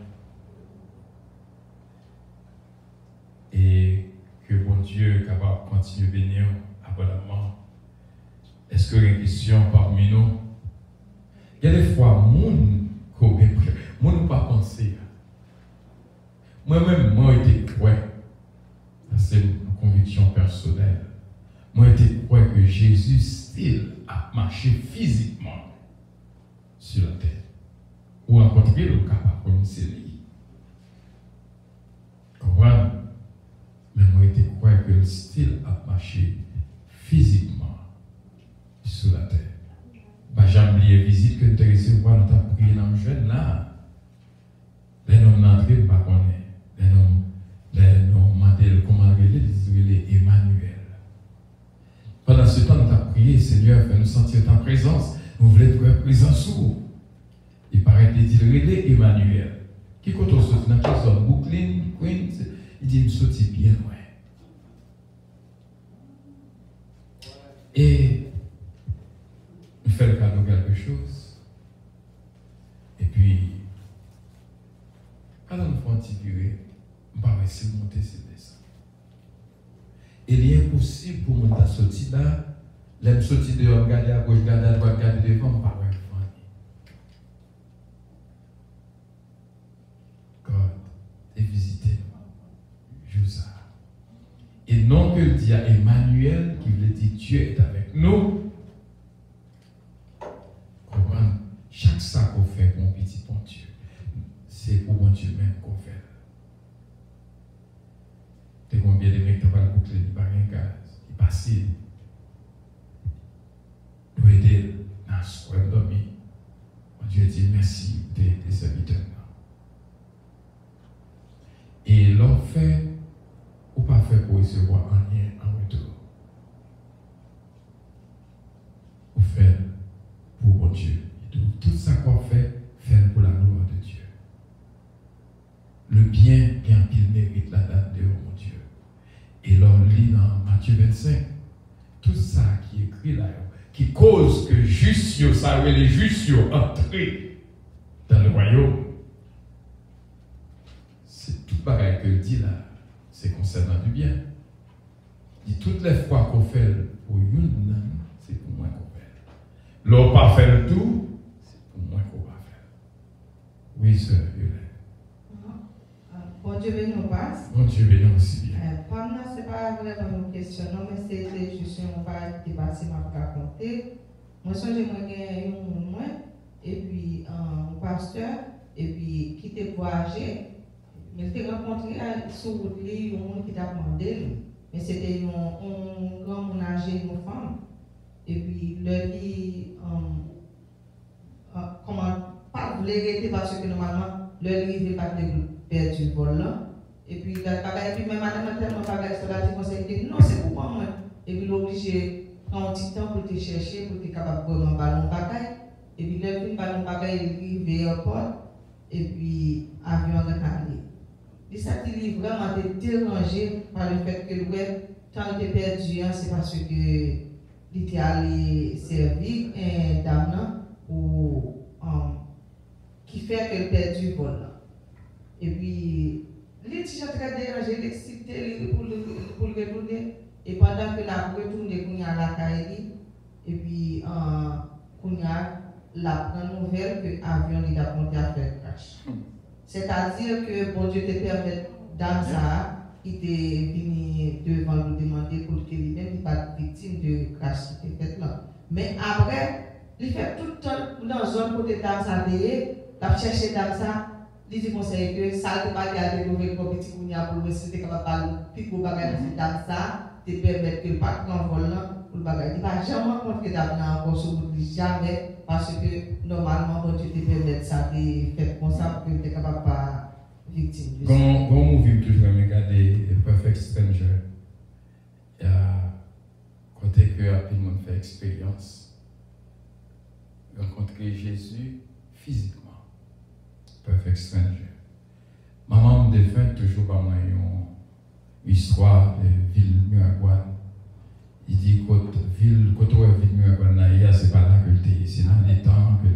Et que bon Dieu est capable de continuer à bénir abondamment. Est-ce qu'il y a une question parmi nous? Il y a des fois, moi ne pas penser. Moi-même, moi, j'étais croyant. C'est une conviction personnelle. Moi, j'étais croyant que Jésus still a marché physiquement sur la terre. Ou rencontrer le capable comme c'est lui. Comprenez? Mais moi, j'étais croyant que le style a marché physiquement sur la terre. J'ai oublié visite que nous avons reçu pour nous prier dans le jeune là. Les noms d'entrée, je ne sais pas. Les noms mandel, comment les Emmanuel. Pendant ce temps, nous avons prié, Seigneur, fais nous sentir ta présence. Nous voulons être présents sous vous. Il paraît qu'il dit relais Emmanuel. Qui compte au sorti dans quelle zone? Brooklyn, Queens. Il dit nous sorti bien loin. Et il fait le cadeau quelque chose. Et puis, quand nous faisons figurer, on va essayer de monter ces dessins. Et il est impossible pour moi de sortir là, l'aime sortir dehors, regarder à gauche, regarder à droite, regarder devant, on ne va pas faire. God, et visitez-nous. Joue ça. Et non que le dit à Emmanuel, qui veut dire Dieu est avec nous. Comment chaque ça qu'on fait pour un petit bon Dieu, c'est pour mon Dieu même qu'on fait. T'es combien de mecs qui ont pas le boucler, il n'y a pas rien gaz, il passe. Nous aider dans ce qu'on a dormi. Mon Dieu dit merci des serviteurs. Et l'on fait ou pas fait pour recevoir un lien en retour. Ou fait pour mon Dieu. Tout ça qu'on fait, fait pour la gloire de Dieu. Le bien qui en pile mérite la date de mon Dieu. Et l'on lit dans Matthieu 25, tout ça qui est écrit là, qui cause que juste ça les justes entrer dans le royaume. C'est tout pareil que le dit là, c'est concernant du bien. Et toutes les fois qu'on fait pour une, c'est pour moi qu'on fait. L'on pas fait le tout, c'est pour moi qu'on va faire. Oui, sœur Violette. Bon Dieu béni nous passe. Bon Dieu béni aussi bien. Pendant ce n'est pas vraiment une question, non, mais c'était juste un pas dépassé, m'a raconté. Moi, je j'ai gagné un moins, et puis un pasteur, et puis qui était voyagé. Mais j'ai rencontré sur route, un monde qui t'a demandé, mais c'était un grand monde âgé, une femme. Et puis, le dit, comment, pas vous l'arrêter parce que normalement, le livre n'est pas perdu le vol là. Et puis, même madame a tellement parlé sur la dit non, c'est pour moi. Et puis, l'obligé prendre un petit temps pour te chercher, pour être capable de prendre un ballon bagaille. Et puis, le ballon bagaille, il arrive à l'aéroport, et puis, avion retardé. Et ça, il est vraiment dérangé par le fait que le web, tant que perdu, c'est parce que il était allé servir un dame qui fait qu'elle perd du vol. Et puis, les gens très dérangés, l'excité pour le retourner. Et pendant que la retourne, qu'on y a la caille, et puis, qu'on y a la bonne nouvelle que l'avion est monté à faire crash. C'est-à-dire que bon Dieu te permet dans ça, il était venu devant nous demander pour que lui-même ne pas victime de crash qui était fait là. Mais après, il fait tout le temps dans la zone côté dans ça, il a cherché dans ça, il dit conseil que ça ne pas garder le mauvais comme petit kounia pour le si tu es capable de parler, puis pour bagager dans ça, te permettre que pas de vol là, pour le bagager. Il ne va jamais rencontrer d'abord encore sur le jamais, parce que normalement, quand tu te permets ça, tu es fait comme ça pour que tu es capable de pas victime. Quand on vit toujours regarder Perfect Stranger, il y a côté que rapidement fait expérience, rencontrer Jésus physiquement. Perfect Stranger. Maman me défend toujours par moi une histoire de ville Miragoine. Il dit que ville, quand on est ville Miragoine, c'est pas là que le c'est dans les temps que le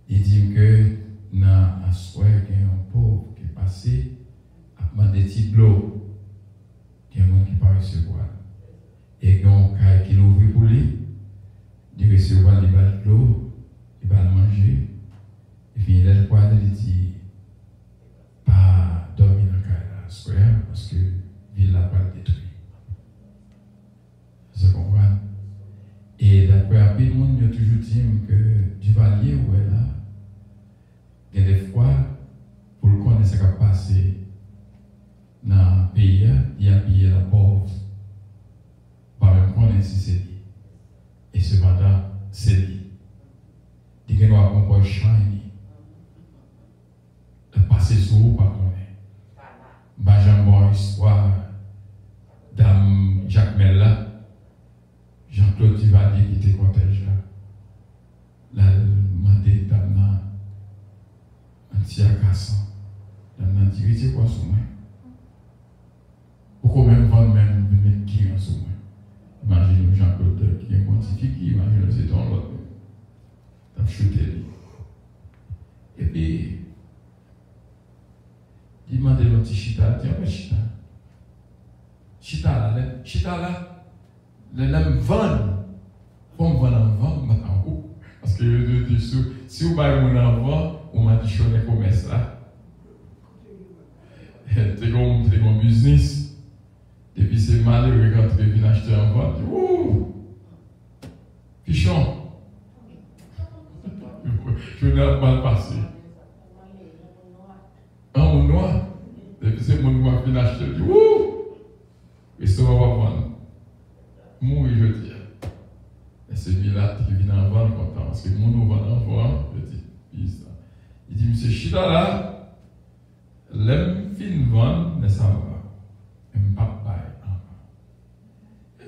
il dit que dans un soir, il y a un pauvre qui est passé à demander des petits blocs. Il y a un monde qui part recevoir. Et il y a un cas qui l'ouvre pour lui. Il recevoir les balles de l'eau, il va le manger. Et puis il a le poids, il dit pas dormir dans le cas de la soirée parce que la ville n'a pas détruit. Vous comprenez? Et d'après un peu de monde, il a toujours dit que Duvalier, où est là, il y a des fois, pour le connaître ce qui a passé dans le pays, il y a payé la pauvre. Pas même connaître si c'est lui. Et cependant, c'est lui. Il y a un comportement shiny. De passer sur vous, pas connaître. Benjamin, histoire, Dame Jacques Mella, Jean-Claude Duvalier qui était cortège là. Là, il m'a demandé Dame un petit agaçant. Dame m'a dit, c'est quoi sur moi? Pourquoi même vendre même mettre qui en sur moi? Imaginez Jean-Claude qui est pontifique, imaginez c'est dans l'autre. T'as chuté lui. Et puis, il m'a demandé un petit chita, tiens, mais chita. Chita là, le même vendre. Faut me vendre en vente, parce que si vous avez mon enfant, on m'a dit que je suis commerce là. C'est mon business. Et puis c'est malheureux quand tu viens acheter en vente. Ouh! Pichon! Je n'ai pas mal passé. Un noir. Et puis c'est mon noir qui vient acheter. Ouh! Et ça va vendre. Mourir, je dis. Et celui-là qui vient en vente content. Parce que mon noir va en vente. Il dit, monsieur Chida là, l'aime fin vendre, mais ça va. Même pas bail.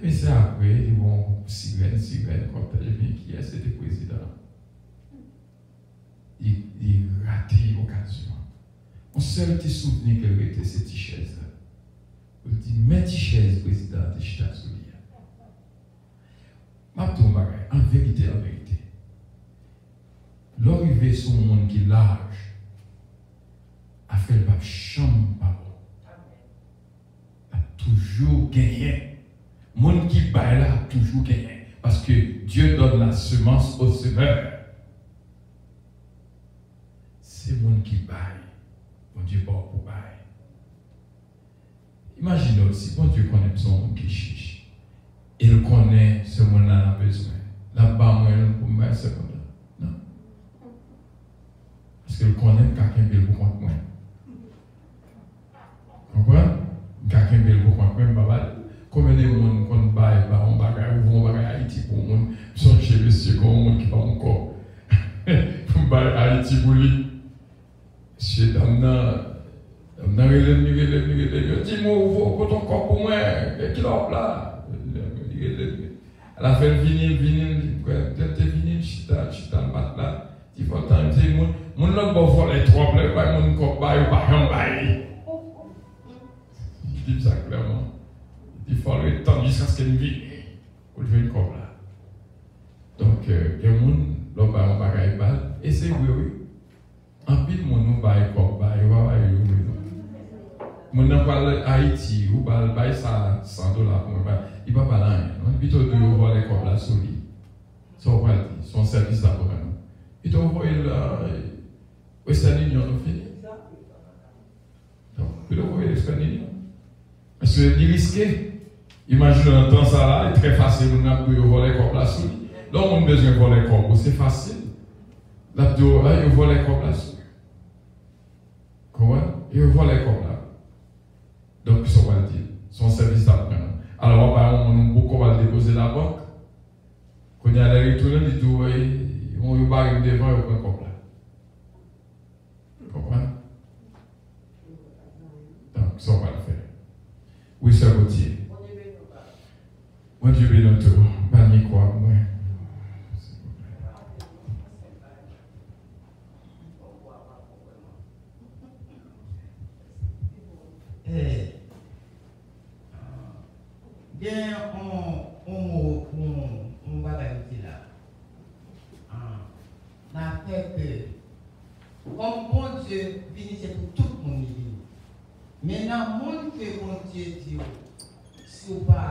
Mais c'est après, ils vont sirène, quand je viens qui est, c'était le président. Il raté l'occasion. On seul te souvenir qu'elle était cette chaise. Il dit, mais cette chaise, président, de Chita Soulia. En vérité, l'arrivée sur le monde qui est large, a fait le chambre pas bon. A toujours gagné. Le monde qui baille là a toujours gagné. Parce que Dieu donne la semence au semeur. C'est le monde qui baille. Bon Dieu pas pour baille. Imaginez aussi, bon Dieu connaît son monde qui chiche. Il connaît ce monde-là a besoin. Là-bas, moi, il pour me ce monde-là. Non. Parce qu'il connaît quelqu'un qui est pour contre moi. Comprenez? Quelqu'un qui est pour contre moi, combien de monde qu'on baille, on baille Haïti pour le monde, sont chez monsieur, comme un monde qui va encore. Pour bailler Haïti pour lui. Monsieur Damna, dis-moi, ouvre ton corps pour moi, qu'il a là. À la fin, vinyle, t'es vinyle, chita, le mat là. Il faut attendre, mon l'autre va voir les trois plaies, mon corps baille ou pas, on baille. Je dis ça clairement. Il faut le temps jusqu'à ce qu'elle vienne pour jouer une corps là. Donc, il y a un monde, là, on bagaille balle, et c'est oui. En pile, mon baille corps baille, oui. Mon n'a pas Haïti, ou baille ça $100 pour moi. Il va pas là. On plutôt de voir les corps là sur lui. Ça va pas dire. son service d'après nous. Il t'a envoyé là, Western Union, on finit. Donc, il t'a envoyé Western Union. Parce que il risqué. Imagine un temps ça là, il est très facile de voler comme la souris. Là, on a besoin de voler comme c'est facile. Là, il voler comme la souris. Comment? Il voler comme là. Donc, ça va dire, son service d'après nous. Alors, on va déposer la banque. Quand il y a les retours, il dit, on va arriver devant et on prend comme là. Vous comprenez? Donc, ça, on va le faire. Oui, ça va dire. Moi, Dieu bénit tout. Pas de quoi, moi. Bien, on va dire là. La fait que, comme bon Dieu, c'est pour tout le monde. Maintenant, le monde que bon Dieu dit, si vous pas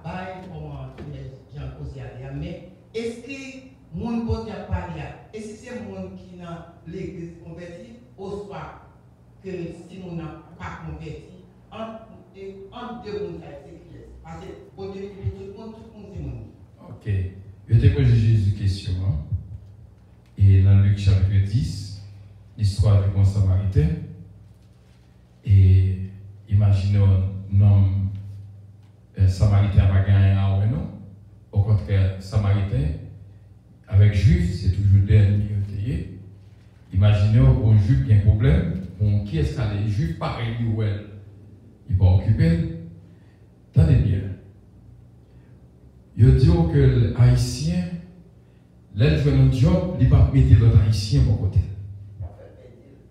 bail, comment les gens causent à mais est-ce que le monde bon Dieu parle, est-ce que c'est le monde qui n'a l'église convertie, ou soit que si on n'a pas converti, entre deux mondes, c'est parce que bon Dieu, tout le monde, c'est monde. Ok. Je vais te poser Jésus une question. Et dans Luc chapitre 10, l'histoire du bon samaritain. Et imaginez un homme samaritain va gagner à non. Au contraire, samaritain, avec juif, c'est toujours des ennemis. Imaginez un juif qui a un problème. Qui est-ce qu'il y a les juifs pareil ou elle? Il va occuper. Tenez bien. Il dit que les Haïtiens, l'aide de notre job, il va mettre l'autre Haïtien pour côté.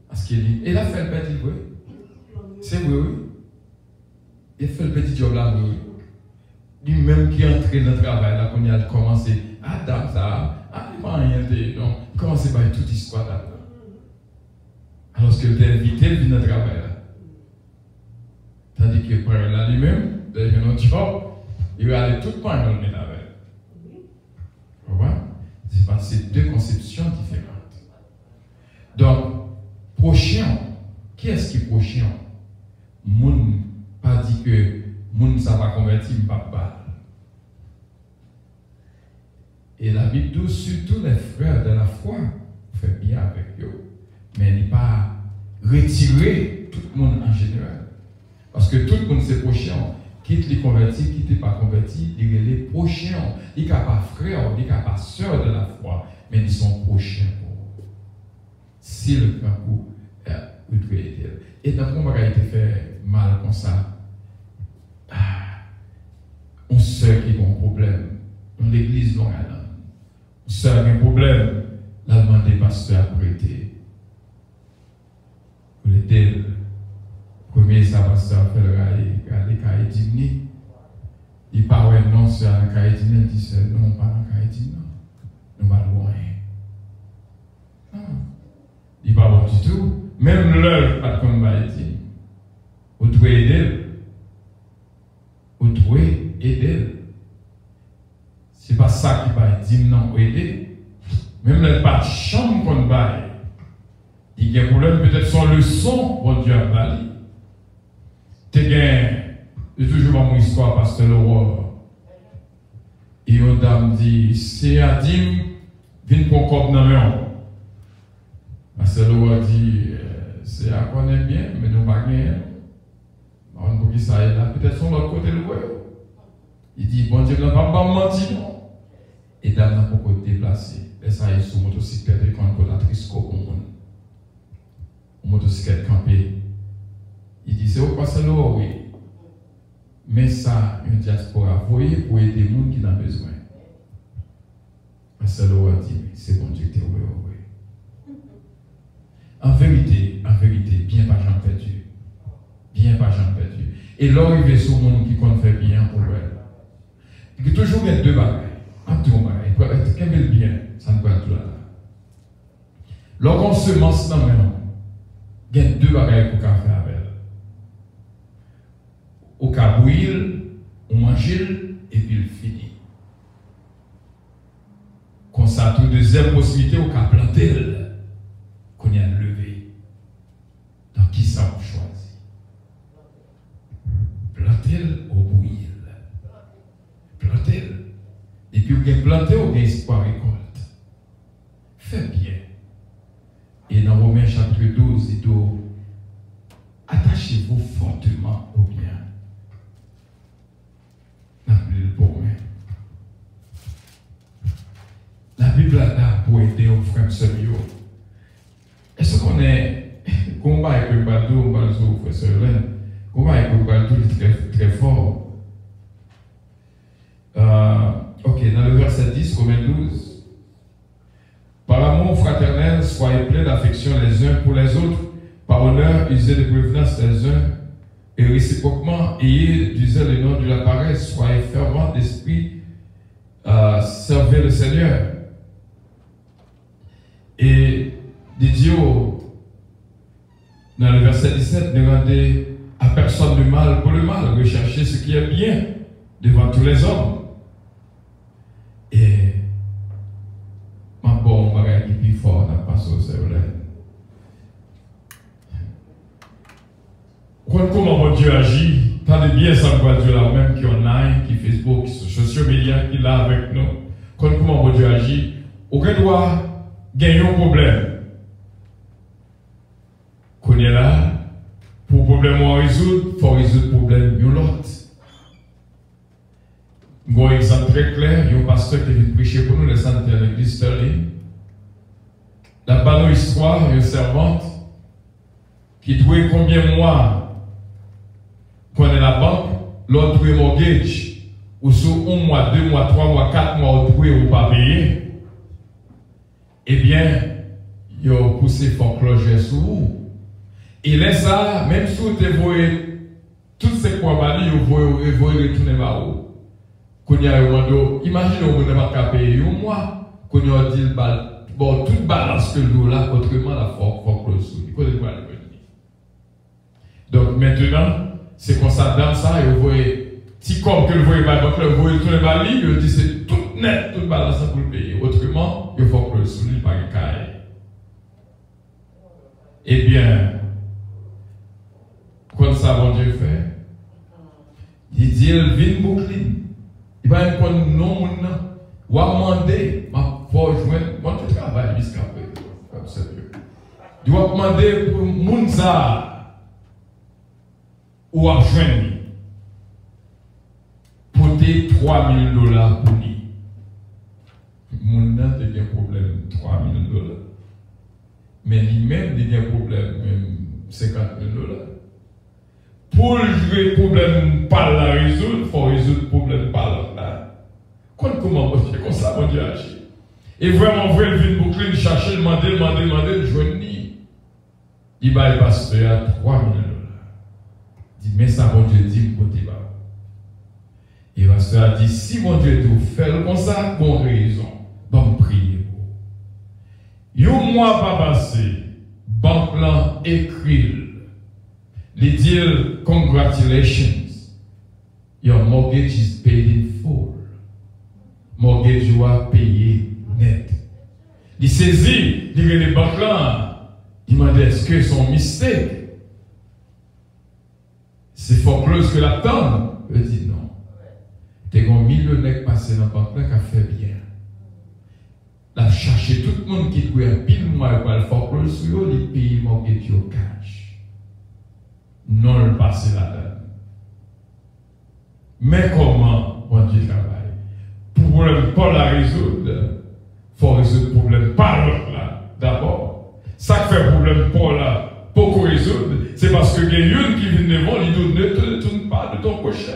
Parce qu'il dit, il a fait le petit oui. C'est vrai, oui. Il fait le petit job là, oui. Lui-même qui est entré dans le travail là, quand il a commencé, Adam, ça, il va rien dire, non. Il commence par toute histoire là. Alors que tu es invité, il vient dans le travail là. Tandis que pour là lui-même, il a un job, il va aller tout le temps dans le travail. Vous voyez? C'est parce que c'est deux conceptions différentes. Donc, prochain, qui est-ce qui est prochain? Moun pas dit que moun ça va convertir papa. Et la Bible dit surtout les frères de la foi, fait bien avec eux, mais il n'est pas retirer tout le monde en général. Parce que tout le monde c'est prochain. Quitte les convertis, quitte les pas convertis, il est les prochains. Il n'y a pas frère, il n'y a pas soeur de la foi, mais ils sont prochains pour vous. Si le grand coup, vous devez aider. Et dans le monde, il a été fait mal comme ça. On sait qu'il y a un problème. Dans l'église, on sait qu'il y a un problème. La demande des pasteurs a prêté. Pour l'aider. Premier, ça pasteur fait le cahier d'hymne. Il parle non, c'est un cahier d'hymne. Il dit non, pas un cahier d'hymne. Nous ne parlons rien. Non. Il parle pas du tout. Même l'heure, pas de combat d'hymne. Vous devez aider. Vous devez aider. Ce n'est pas ça qui va dire non, aider. Même le pas de chambre qu'on baille. Il y a un problème, peut-être son leçon, bon Dieu a bali. J'ai toujours mon histoire, pasteur Laurent. Et une dame dit, c'est Adim, viens pour un cop dans le main. Pasteur Laurent dit, c'est à connaître bien, mais nous ne pas gagner. On peut dire ça, là, peut-être son l'autre côté le voyou. Il dit, bon Dieu, n'a pas menti, non. Et dame n'a pas côté déplacé. Et ça, il est sur motocyclette et quand on a trisco pour moi. Motocyclette campée. Il dit, c'est au pasteur Laurent, oui. Mais ça, une diaspora, vous voyez, pour aider les gens qui en ont besoin. Pasteur Laurent dit, c'est bon Dieu qui est oui. En vérité, bien pas j'en perdu. Bien pas j'en perdu. Et là, il y a sur le monde qui compte faire bien pour elle. Il y a toujours deux bagages. Deux bagages. Pour être qu'elle bien, ça ne peut pas tout là. Lorsqu'on se lance dans le même, il y a deux bagages pour faire avec elle. Au cas où on mange et puis il finit. toute deuxième possibilité, au cas planter, qu'on y a levé. Donc, qui ça vous choisit? Planter ou bouillir? Planter. Et puis, vous avez planté, vous avez espoir récolte. Faites bien. Et dans Romains chapitre 12, il dit, attachez-vous fortement au bien. La Bible est là pour aider aux frères sœurs. Est-ce qu'on est combat avec le bateau, on va le frère sœur Hélène, combat avec le bateau très, très fort. Ok, dans le verset 10, Romains 12. Par l'amour fraternel, soyez pleins d'affection les uns pour les autres, par honneur, usez de prévenance les uns, et réciproquement, ayez du zèle et non de la paresse, soyez fervents d'esprit, servez le Seigneur. Et Dieu, dans le verset 17, ne rendez à personne le mal pour le mal, recherchez ce qui est bien devant tous les hommes. Et ma bonne bagaille qui est plus fort dans le passage, c'est vrai. Comment Dieu agit, tant de bien ça me Dieu là, même qui online, qui Facebook, qui sur sociaux médias, qui est là avec nous. Comment Dieu agit, aucun doit gagner un problème. Qu'on est là, pour problème à résoudre, il faut résoudre le problème de l'autre. Un exemple très clair, il y a un pasteur qui vient prêcher pour nous, le centre de l'église Sterling. La bonne histoire, il y a une servante qui doit combien de mois qu'on est la banque, l'autre doit mortgage, ou sur 1 mois, 2 mois, 3 mois, 4 mois, ou doit ou pas payer. Eh bien, il a poussé foreclosure sur vous. Et là, ça, même si vous voyez tous ces points, vous voyez retourner vers vous. Imaginez que vous n'avez pas payé un mois, qu'on a dit, bon, toute balance que l'eau là, autrement, la foreclosure. Donc maintenant, c'est comme ça, dans ça, et vous voyez, si comme que vous voyez, vous voyez retourner vers lui, vous dites, c'est tout net, toute balance pour le payer. Autrement, il faut que le souligne par une caille. Eh bien, quand ça, bon Dieu fait, il dit, il vient boucler. Il va être non, non, ou à demander, ma foi, joindre, moi, tu travailles jusqu'à peu, comme ça. Il doit demander pour Mounza, ou à joindre, pour tes $3 000 pour lui. Mounza, il y a un problème, $3 000. Mais lui-même, il y a un problème, même $50 000. Pour jouer le problème pas la résoudre, il faut résoudre le problème pas là. Comment on fait comme ça, mon Dieu agit. Et vraiment, vous voyez, le boucler, chercher, demander, le joindre. Il va le pasteur à $3 000. Il dit, mais ça, mon Dieu dit, côté bas. Et le pasteur a dit, si mon Dieu tout fait comme ça, bon raison, bon prier. Un mois pas passé, banque là écrit. They deal, congratulations. Your mortgage is paid in full. Mortgage you are payé net. Il saisit, il dit les banques là. Il m'a dit, est-ce que son mistake? C'est foreclose que l'attend. Il dit non. T'es un millionnaire passé dans la banque là qui a fait bien. La chercher tout le monde qui doit pile mois pour le foreclose sur eux, il paye mortgage au cash. Non le passé là-dedans. Mais comment on dit travail? Pour problème pas la résoudre, il faut résoudre le problème par l'autre là. D'abord, ça qui fait problème pour là, pour qu'on résoudre, c'est parce que il y a une qui vient devant, il ne te tourne pas de ton cocher,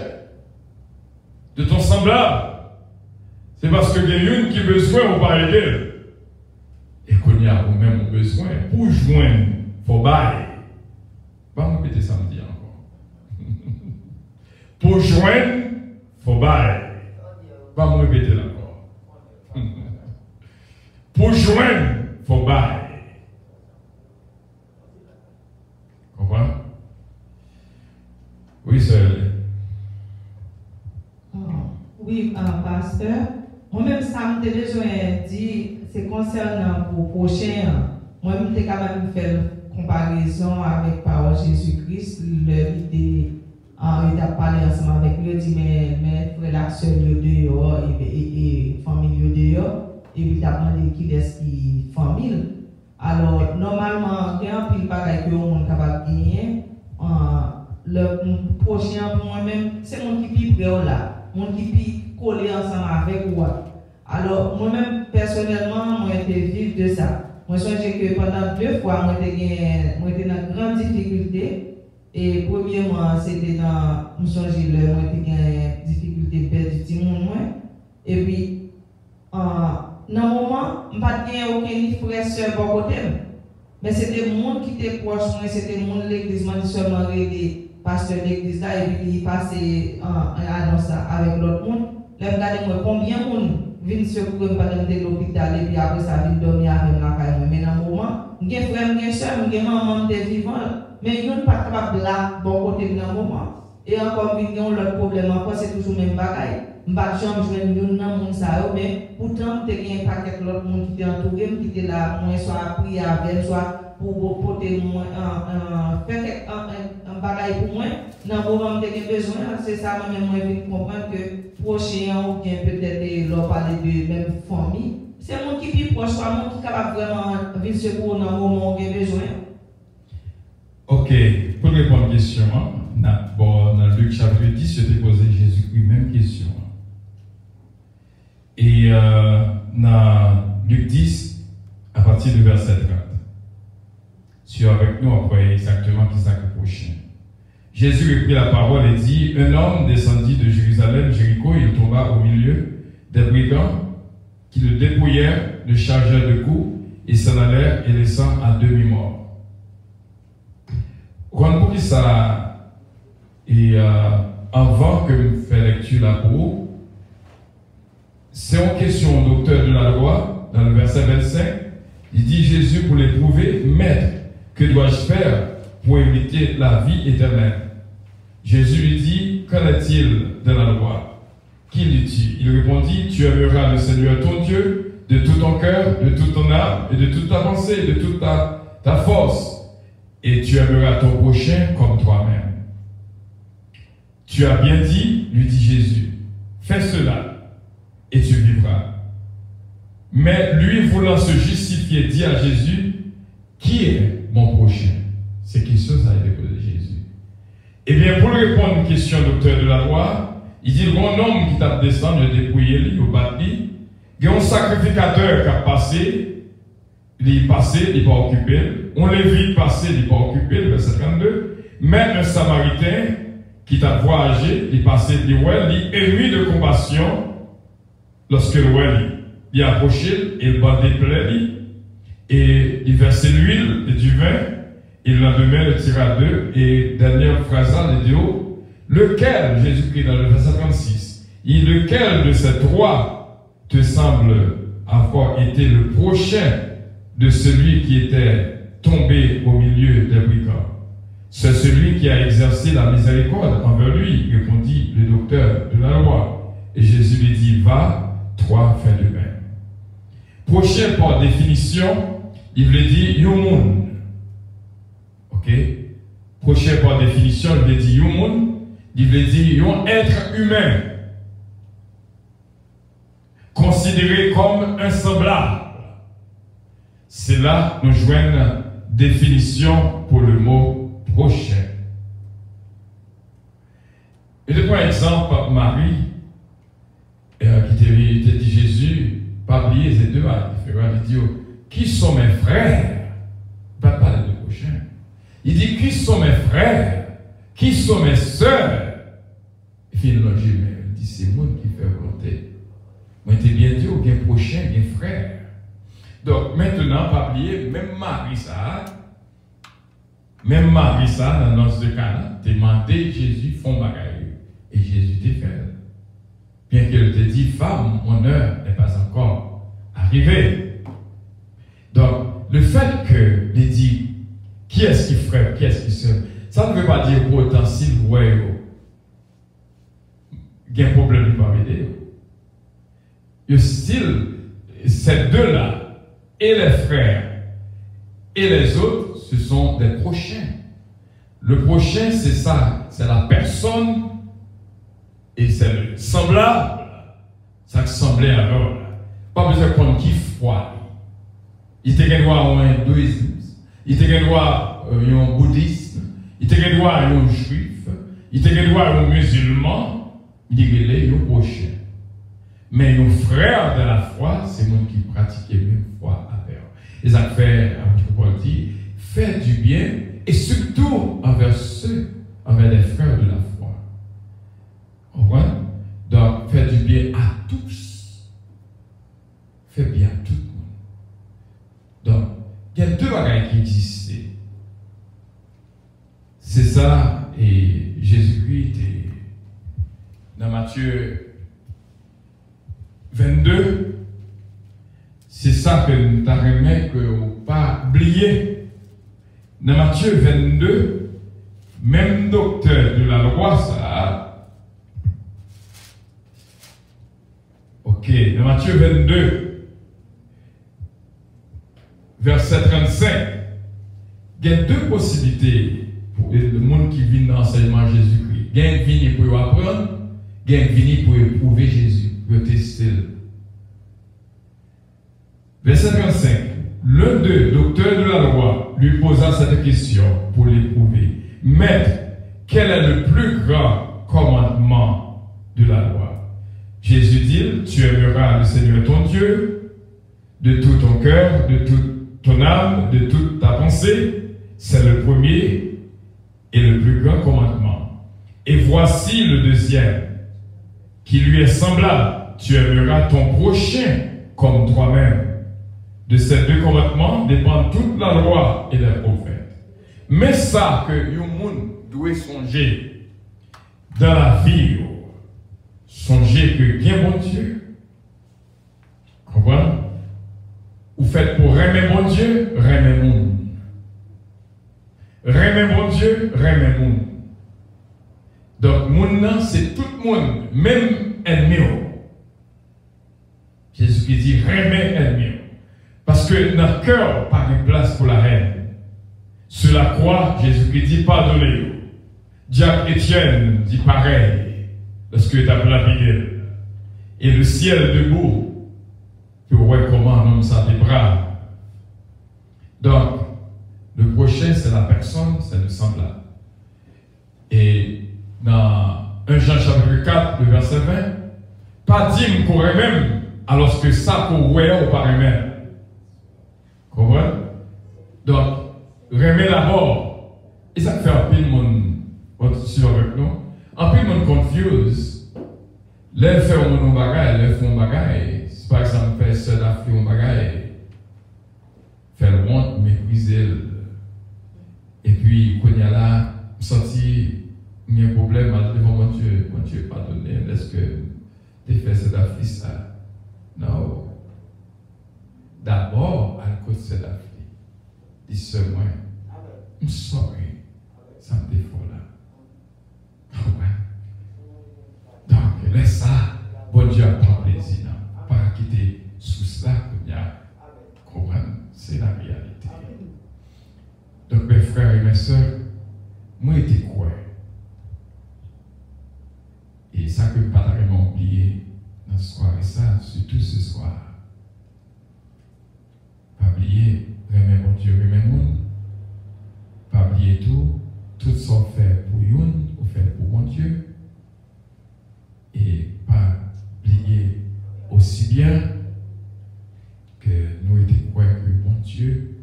de ton semblable. C'est parce que il y a une qui a besoin ou pas aider. Et qu'on y a ou même besoin, pour joindre, il faut bailler. Va me répéter samedi encore. Pour joindre, il faut bailler. Va me répéter encore. Pour joindre, il faut bailler. Comprends? Oui, sœur. Oui, pasteur, Moi-même, ça me besoin de dire, c'est concernant pour prochain. Moi-même, je capable de faire une comparaison avec parole Jésus-Christ. L'idée, il a parlé ensemble avec lui, il dit, mais frère, la soeur, il dehors, et famille, dehors, et il a demandé qui est-ce qui famille. Alors, normalement, il y a un pile pareil que on est capable de gagner. Le prochain, pour moi-même, c'est mon qui est prêt là, mon qui est collé ensemble avec moi. Alors, moi-même, personnellement, moi, j'ai vivre de ça. Moi, je sais que pendant 2 fois, moi, j'étais dans grande difficulté. Et premièrement, c'était dans, je sais que moi, j'étais en difficulté de perdre du petit monde. Et puis, dans le moment, je n'ai pas aucun frère seul pour côté. Mais c'était le monde qui était proche, c'était le monde de l'église, moi, seulement les pasteurs de l'église là, et puis il passait en annonce avec l'autre monde. Là, regardez-moi combien de monde vient secourir pendant que l'hôpital, et puis après ça, vient dormir avec la caille. Mais dans le moment, j'ai frère, j'ai soeur, j'ai maman, j'ai vivant, mais ils ne sont pas capables de là, bon côté dans le moment. Et encore, ils ont l'autre problème, encore, c'est toujours le même bagaille. Je ne vais pas jouer dans le monde, mais pourtant, il y a un paquet de l'autre monde qui était entouré, qui était là, moi, soit prier avec, soit pour porter faire un bagage pour moi. Dans le moment où j'ai besoin, c'est ça, moi-même, moi, je comprends que prochain, ou bien peut-être leur parler de même famille, c'est mon qui est proche, soit mon qui est capable vraiment vivre ce pour dans le moment où j'ai besoin. Ok, pour répondre à la question, dans Luc chapitre 10, je t'ai posé Jésus-Christ, même question. Et dans Luc 10, à partir du verset 30, suis avec nous après exactement qui ça que prochain. Jésus reprit la parole et dit, un homme descendit de Jérusalem, Jéricho, il tomba au milieu des brigands qui le dépouillèrent, le chargèrent de coups et s'en allèrent et laissant à demi-mort. Quand pour ça, et avant que je fasse lecture là pour c'est en question au docteur de la loi, dans le verset 25, il dit Jésus pour l'éprouver, Maître, que dois-je faire pour éviter la vie éternelle? Jésus lui dit, qu'en est-il de la loi? Qui lui dit? Il répondit, tu aimeras le Seigneur ton Dieu de tout ton cœur, de toute ton âme et de toute ta pensée, de toute ta force. Et tu aimeras ton prochain comme toi-même. Tu as bien dit, lui dit Jésus, fais cela et tu vivras. Mais lui, voulant se justifier, dit à Jésus, qui est mon prochain? C'est question ça a été posée Jésus. Eh bien, pour lui répondre à une question, docteur de la loi, il dit, le grand homme qui t'a descendu, de dépouiller lui, au bas de lui, il y a un sacrificateur qui a passé, il est passé, il n'est pas occupé, on l'évite passé, il n'est pas occupé, le verset 32, mais un samaritain qui t'a voyagé, il est passé, il est ému de compassion, lorsque il est approché, il bat des plaies, et il verse l'huile et du vin, et le lendemain le tira d'eux, et dernière phrase, il dit, lequel, Jésus-Christ dans le verset 36, lequel de ces trois te semble avoir été le prochain de celui qui était tombé au milieu des brigands? C'est celui qui a exercé la miséricorde envers lui, répondit le docteur de la loi. Et Jésus lui dit, va, toi, fais de même. Prochain par définition, il veut dire human. Ok? Prochain par définition, il veut dire human. Il veut dire un être humain. Considéré comme un semblable. C'est là nous joignons définition pour le mot prochain. Et de par exemple, Marie, qui t'a dit Jésus, pas oublier ces deux il dit, qui sont mes frères? Il ne va pas parler de prochain. Il dit, qui sont mes frères? Qui sont mes sœurs? Il fait une logique, mais il dit, c'est moi qui fais volonté. Moi, je t'ai bien dit, il y a un prochain, il y a un frère. Donc, maintenant, pas oublier, même Marie, dans l'annonce de Cana, t'es demandé Jésus, font bagaille. Et Jésus t'est fait. Bien qu'elle te dit, femme, mon heure n'est pas encore arrivée. Donc, le fait que il dit, qui est-ce qui frère, qui est-ce qui sœur, ça ne veut pas dire pour autant s'il voit, il y a un problème de pas aider. Le style, ces deux-là, et les frères et les autres, ce sont des prochains. Le prochain, c'est ça, c'est la personne et c'est le semblable. Ça semblait alors. Pas besoin de prendre qui foi. Il te gagne un hindouisme, il te gagne un bouddhisme, il te gagne un juif, il te gagne un musulman, il est le prochain. Mais nos frères de la foi, c'est nous qui pratiquent la même foi avec eux. Et ça fait, Paul dit, faire du bien, et surtout envers ceux, envers les frères de la foi. Vous voyez? Donc, faire du bien à tous. Faire bien à tout le monde. Donc, il y a deux bagages qui existent. C'est ça, et Jésus-Christ, dans Matthieu 22, c'est ça que nous t'arrêtons que vous pas oublier. Dans Matthieu 22, même docteur de la loi, ça. Ok, dans Matthieu 22, verset 35, il y a deux possibilités pour le monde qui vit dans l'enseignement de Jésus-Christ. Il y a un qui vient pour apprendre, il y a un qui vient pour éprouver Jésus. Verset 35. L'un d'eux, docteur de la loi, lui posa cette question pour l'éprouver. Maître, quel est le plus grand commandement de la loi? Jésus dit, tu aimeras le Seigneur ton Dieu de tout ton cœur, de toute ton âme, de toute ta pensée. C'est le premier et le plus grand commandement. Et voici le deuxième, qui lui est semblable. Tu aimeras ton prochain comme toi-même. De ces deux commandements dépend toute la loi et les prophètes. Mais ça que le monde doit songer dans la vie, songer que bien bon Dieu, comprenez? Vous faites pour aimer mon Dieu, aimer mon monde. Aimer mon Dieu, aimer mon monde. Donc, mon c'est tout le monde, même ennemi. Jésus qui dit aimer ennemi. Parce que dans le cœur, pas de place pour la haine. Sur la croix, Jésus qui dit pardonnez. Jacques Étienne dit pareil, lorsque tu as lapidé. Et le ciel debout, tu vois comment un homme ça des bras. Donc, le prochain, c'est la personne, c'est le semblable. Et dans 1 Jean chapitre 4, le verset 20, pas dire pour eux-mêmes, alors que ça pour voir ou par eux-mêmes. Comprenez? Donc, remet d'abord. Et ça fait un peu de monde, sur avec nous, un peu de monde confuse. Les fait un bagage, les font bagage. Si par exemple, fait seul à faire un bagage, faire le honte, mépriser. Et puis, quand il y a là, senti, il y a un problème, devant mon Dieu, pardonnez, est-ce que tu fais cette affaire ça? Non. D'abord, à cause de cette affaire, dis seulement, I'm sorry, ça me défaut là. Donc, laisse ça, bon Dieu prend plaisir, pas quitter sous cela, comprendre, c'est la réalité. Donc, mes frères et mes sœurs, moi, j'étais quoi? Et ça que je ne peux pas vraiment oublier dans ce soir, et ça, surtout ce soir. Pas oublier, remet mon Dieu, remet mon monde. Pas oublier tout sont fait pour une, ou fait pour mon Dieu. Et pas oublier aussi bien que nous étions quoi que mon Dieu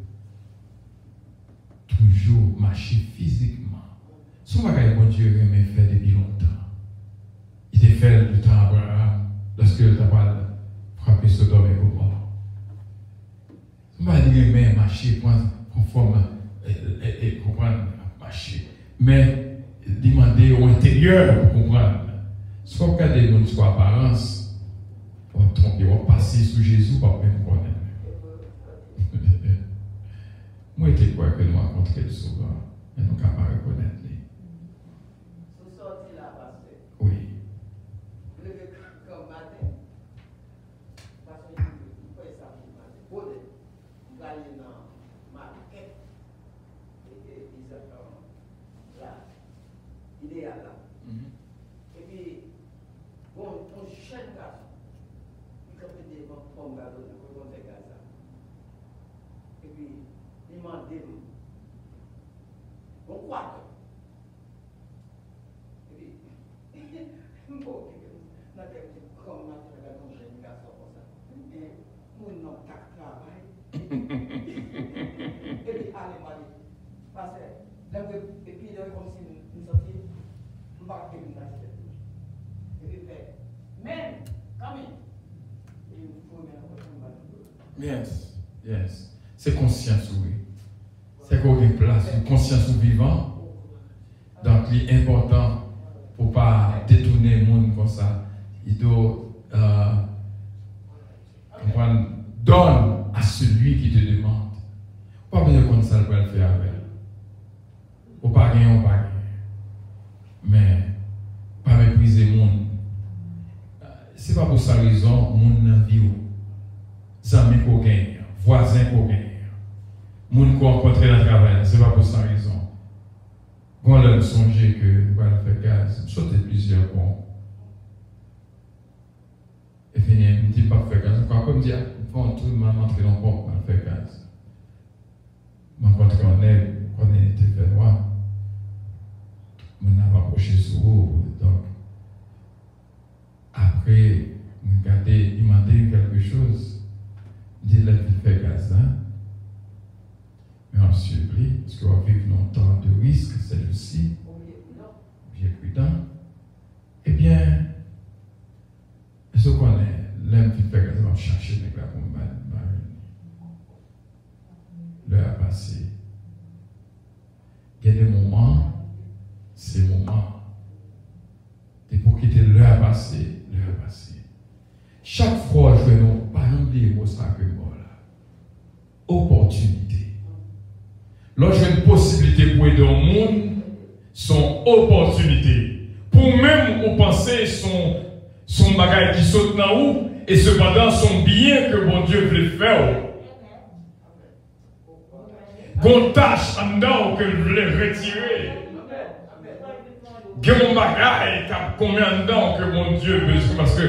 toujours marcher physiquement. Son bagage, mon Dieu, remet fait depuis longtemps. Il était fait du temps Abraham, lorsque il a frappé Sodome et Gomorrhe. On va dire, mais marcher, conforme, et comprendre, marcher. Mais demander au intérieur pour comprendre. Si vous regardez les gens apparence, on trompe, on passe sous Jésus, on ne même connaître. Moi, je crois que nous rencontrons souvent, et nous ne pouvons pas reconnaître. Vous sortez là, pasteur. Oui. Vous levez comme matin. jeune garçon. Il a fait des formes gazon pour faire Gaza. Et puis, il m'a dit, on croit. Et puis, bon, on a dit, comme on a fait un jeune garçon comme ça. Et mon nom, tac, travail. Et puis, allez, m'a dit, parce que, et puis, il est comme si nous sortions, on va faire une nation. Et puis, même, come in. Yes, yes. C'est conscience, oui. C'est qu'on a une place, une conscience vivant. Donc, il est important pour ne pas détourner le monde comme ça. Il doit donne à celui qui te demande. Pas besoin qu'on ça peut le faire avec. Ou pas gagner, ou pas gagner. Mais, pas mépriser le monde. C'est pas pour sa raison, le monde n'a vie. Amis qu'on gagne, voisins qu'on gagne, monde qu'on rencontre dans le travail, ce n'est pas pour sa raison. Bon, là, nous songez que nous allons faire gaz, nous sautons plusieurs bons. Et puis, nous ne disons pas faire gaz. Comme me dit, tout le monde entrer dans le pont pour faire gaz. Je rencontre un aigle, on était fait noir. On n'a pas approché sur vous. Donc, après, il m'a dit quelque chose. Il dit, là, il fait gaz, hein? Mais on se supplie, parce qu'on va vivre longtemps de risque, c'est aussi. Bien prudent. Eh bien, ce qu'on est, l'homme qui fait gaz, on va chercher les gars pour mariner. L'heure a passé. Il y a des moments, ces moments. Et pour quitter l'heure a passé, l'heure a passé. Chaque fois, je vais nous pas oublier ça que moi là. Opportunité. Lorsque j'ai une possibilité pour aider au monde, son opportunité. Pour même on penser son bagage qui saute dans où, et cependant son bien que bon Dieu veut faire. Qu'on tâche en dedans que je voulais retirer. Mon bagage qui a combien de temps que mon Dieu veut, parce que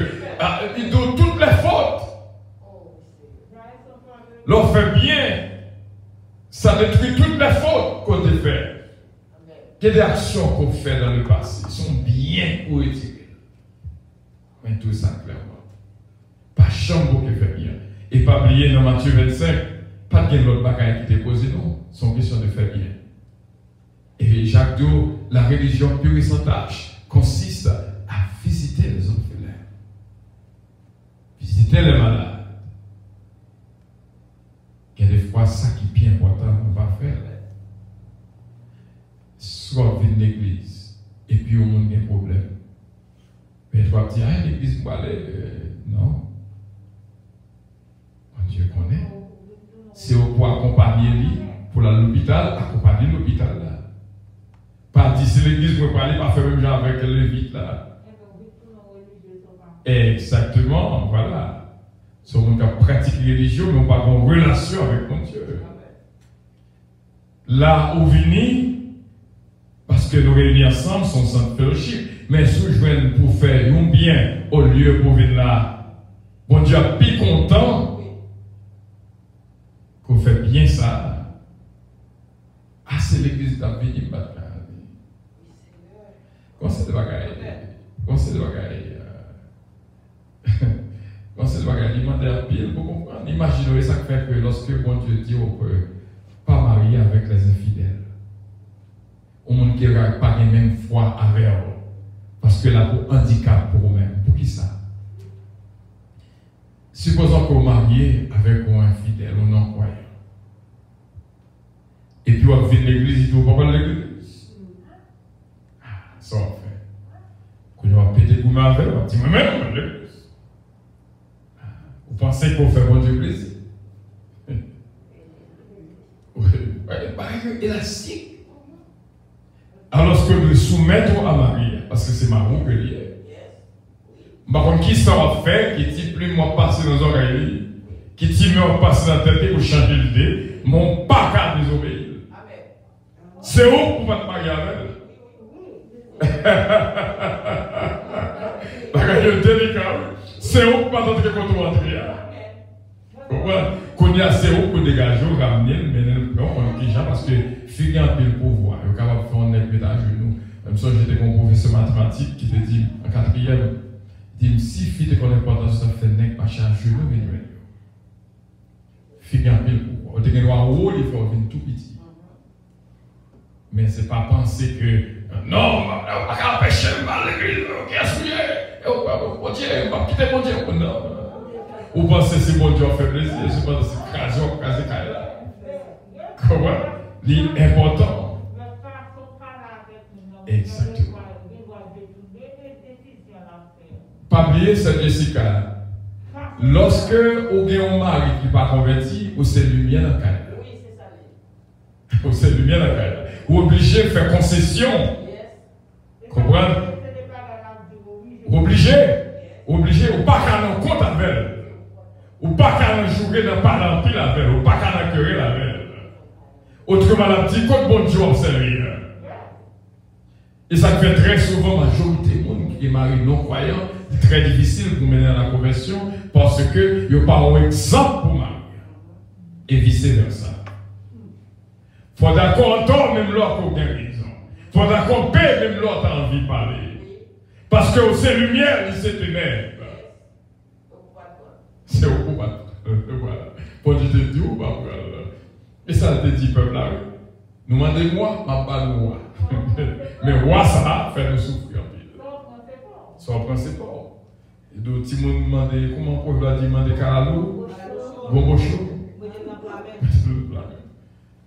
il doit toutes les fautes. L'on fait bien, ça détruit toutes les fautes qu'on a fait. Il y a des actions qu'on fait dans le passé, sont bien pour retirer. Mais tout ça clairement. Pas chambre qui fait bien. Et pas oublier dans Matthieu 25, pas de l'autre bagage qui était posé, non. C'est question de faire bien. Et Jacques II, la religion pure et sans tâche consiste à visiter les orphelins, visiter les malades. Il y a des fois ça qui est bien important qu'on va faire. Soit venir l'église et puis au monde il y a un problème. Mais toi tu dis, ah l'église pour aller, non. Mon Dieu connaît. C'est pour accompagner lui, pour l'hôpital, accompagner l'hôpital là. Pas dire si l'église ne peut pas aller, pas faire même genre avec le vite là. Exactement, voilà. C'est un cas pratique religieux, mais on n'a pas de relation avec mon Dieu. Là où venir, parce que nous réunis ensemble, sont sans fellowship, mais si je viens pour faire un bien au lieu pour venir là, bon Dieu a plus content qu'on fait bien ça. Ah, c'est l'église qui a venu battre. Conseil de bagaille. Conseil de bagaille. Conseil de bagaille. Demander à pile pour comprendre. Imaginez ça fait que lorsque bon Dieu dit on ne peut pas marier avec les infidèles. Au monde qui n'a pas la même foi avec eux. Parce que là, pour handicap pour eux-mêmes. Pour qui ça? Supposons qu'on marie avec un infidèle ou non-croyant. Et puis on vient de l'église, il ne faut pas l'église. Ça on fait. Quand on va péter pour ma avec, on va dire, mais même, l'église. Vous pensez qu'on fait bon Dieu plaisir? Oui, élastique. Alors que nous soumettons à Marie, parce que c'est Marie que l'il est. Par contre, qui ça va faire, qui dit plus moi passer dans les oreilles, qui dit moi passer dans la tête pour changer l'idée, mon pas qu'à désobéir. C'est où pour pas te marier avec elle? bagaille délicat. C'est où pas tant que quand on entre. Qu'on y a c'est où qu'on dégage, on ramène, mais on qui parce que figure un peu le pouvoir. On est capable de faire un nègre à genoux. Même ça, j'étais comme professeur mathématique qui te dit en quatrième, dit si fille te connaît pas dans ça fait nègre pas à genoux, mais nous. Figure un peu le pouvoir. On te gagne en haut, il faut venir tout petit. Mais c'est pas penser que non, on va pas empêcher mal l'église, qu'est-ce que c'est? Bon Dieu, on va quitter mon Dieu. Non. Ou pensez que c'est bon Dieu fait plaisir, c'est pas c'est crasé là. Comment? L'important. Exactement. Pas oublier cette Jessica. Lorsque vous avez un mari qui n'est pas converti, vous c'est lumière dans le cas. Oui, c'est ça. Vous c'est lumière dans le cas. Vous êtes obligé de faire concession. Comprenez? Obligé, ou pas qu'à en compte avec elle. Ou pas qu'à en jouer dans parlant pile avec elle. Ou pas qu'à en querer avec elle. Autrement, la petite côte bon Dieu observe. Et ça fait très souvent, majorité de monde qui est marié non croyant, c'est très difficile pour mener à la conversion parce que il n'y a pas un exemple pour marier. Et vice versa. Il faut d'accord entendre même l'autre pour bien raison. Il faut d'accord payer même l'autre a envie de parler. Parce que c'est lumière, c'est ténèbres. C'est au pouvoir. Voilà. Pour dire de Dieu, et ça te dit, peuple là. Nous demandez-moi, ma pas nous. Mais moi, ça fait nous souffrir. Sans principe. Et d'autres, si nous demandez, comment on peut demander Caralo, bon chaud.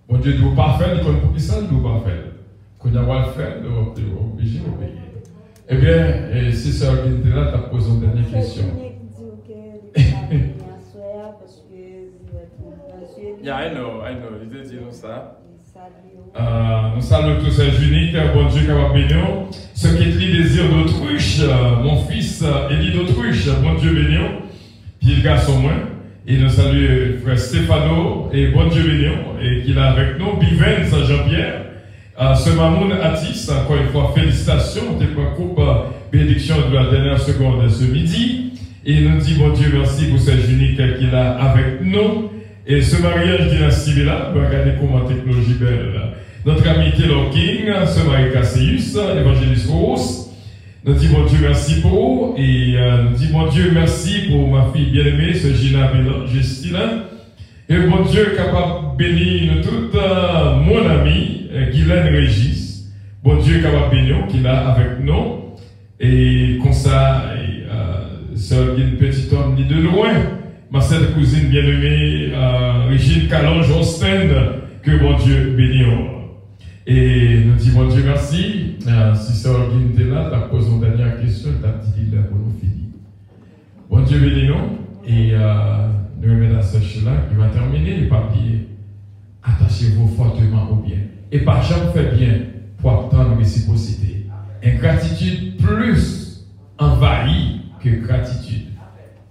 Bon Dieu ne doit pas faire, il connaît pour qui ça ne doit pas faire. Quand il va le faire, il est obligé de payer. Eh bien, si ça qui était là, tu as posé une dernière question. Yeah, I know, il te dit ça. Nous saluons tous ces uniques, bon Dieu capable bénir. Ce qui est le désir d'autruche, mon fils Élie d'autruche, bon Dieu bénir. Puis le garçon moins. Et nous saluons frère Stéphano et bon Dieu bénir. Et qu'il est avec nous, Biven Saint-Jean-Pierre. Ce Mamoun Atis, encore une fois, félicitations. Tu prends coupe bénédiction de la dernière seconde de ce midi. Et nous dit bon Dieu merci pour cette unique qu'il a avec nous. Et ce mariage dynastie là, vous regardez comment technologie belle. Notre ami Taylor King, ce mari Cassius, l'évangéliste Rose, nous dit bon Dieu merci pour vous. Et nous dit bon Dieu merci pour ma fille bien-aimée, ce Gina Justina. Et bon Dieu capable de bénir nous toutes, mon ami Guylaine Régis. Bon Dieu capable de bénir qu'il a avec nous. Et comme ça, c'est une petite homme ni de loin. Ma sœur cousine bien-aimée, Régine Calonge Austin, que bon Dieu bénisse. Et nous disons bon Dieu merci. Si sœur Guine était là, tu as posé une dernière question, tu as dit là pour nous finir. Bon Dieu bénisse nous. Et nous remettons à ce là qui va terminer. Et pas oublier, attachez-vous fortement au bien. Et pas jamais faire bien pour obtenir réciprocité. Ingratitude plus envahie que gratitude.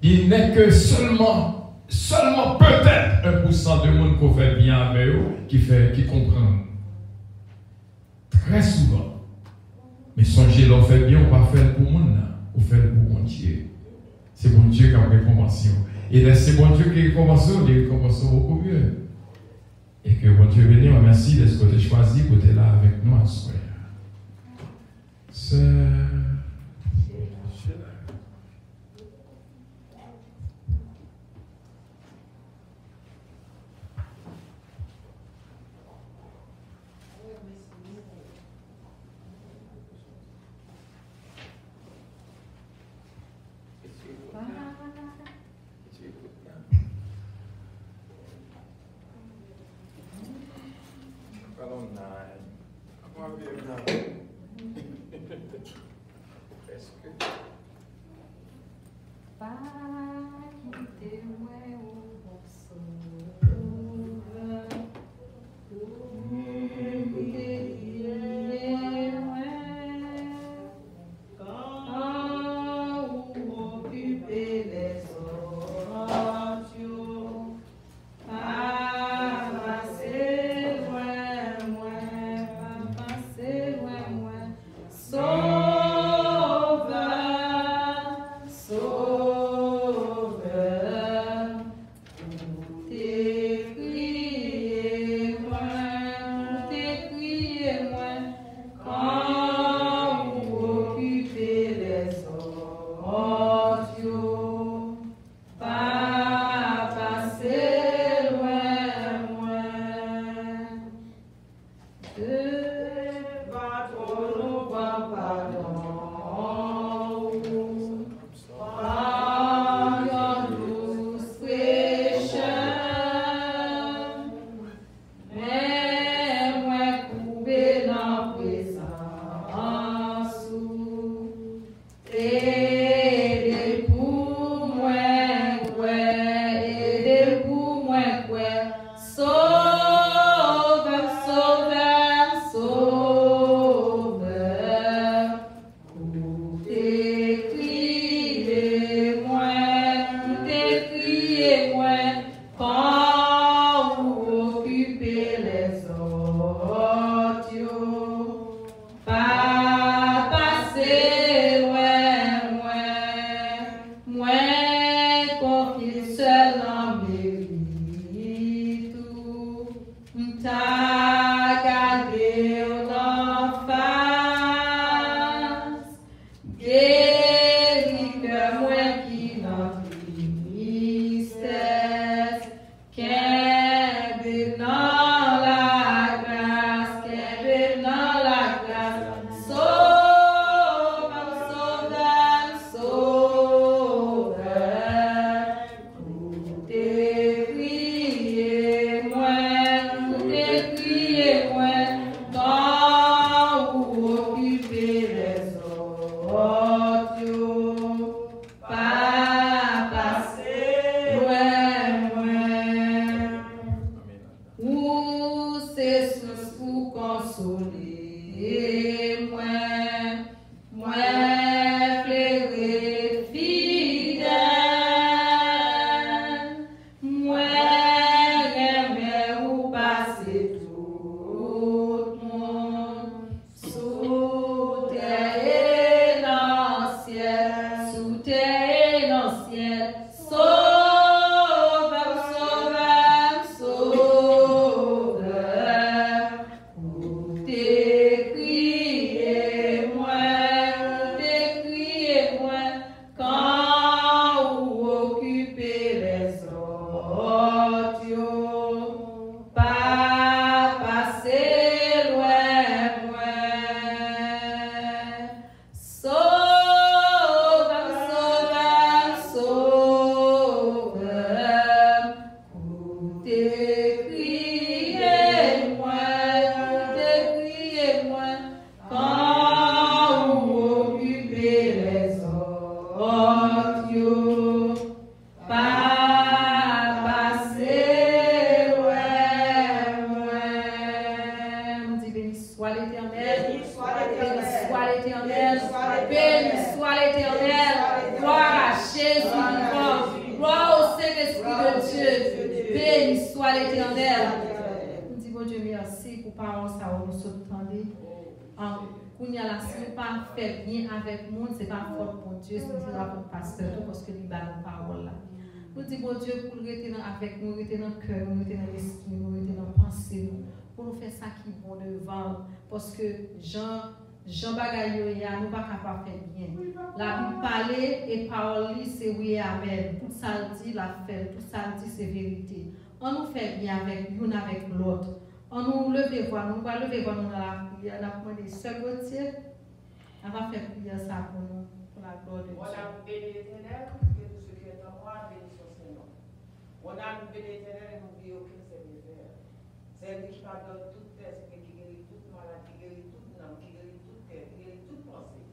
Il n'est que seulement peut-être 1% de monde qui fait bien avec eux, qui comprend. Très souvent. Mais songez, l'on fait bien, on ne fait pas pour monde, on fait pour mon Dieu. C'est bon Dieu qui a récompensé. Et là, c'est bon Dieu qui récompense, il récompense beaucoup mieux. Et que bon Dieu bénisse, merci de ce que tu as choisi pour être là avec nous à ce soir. l'Éternel. Sauve, sauve, sauve. Décriez-moi quand vous occupez les autres. Pas passer loin, moi. Sauve, sauve, sauve. Décriez-moi quand vous occupez les autres. Pas passer loin, moi. On dit béni soit l'Éternel. Béni soit l'Éternel. Béni soit l'Éternel. Gloire à Jésus vivant. Gloire au Saint-Esprit de Dieu. Béni soit l'Éternel. On dit bon Dieu merci pour parole ça nous s'entendez. Quand il y a la si nous pas fait bien avec le monde, c'est pas faute pour Dieu, c'est notre pasteur parce que il a la parole là. Nous disons bon Dieu pour rester avec nous, rester dans le cœur, rester dans l'esprit, rester dans la pensée, pour nous faire ça qui est bon devant, parce que Jean Bagayoya, nous ne sommes pas capables de faire bien. La Bible parler et parole, c'est oui et amen. Tout ça dit la fait, tout ça dit c'est vérité. On nous fait bien avec l'une avec l'autre. On nous lever voir, nous va lever voir nous dans la prière, on a demandé Sœur Gauthier, on va faire prière ça pour nous, pour la gloire de Dieu. On a béni l'Éternel, que tout ce qui est en moi, béni son Seigneur. On a béni l'Éternel et n'oublie aucun serviteur. C'est lui qui pardonne toute tête, qui guérit toute maladie, qui guérit toute âme, qui guérit toute tête, qui guérit toute pensée.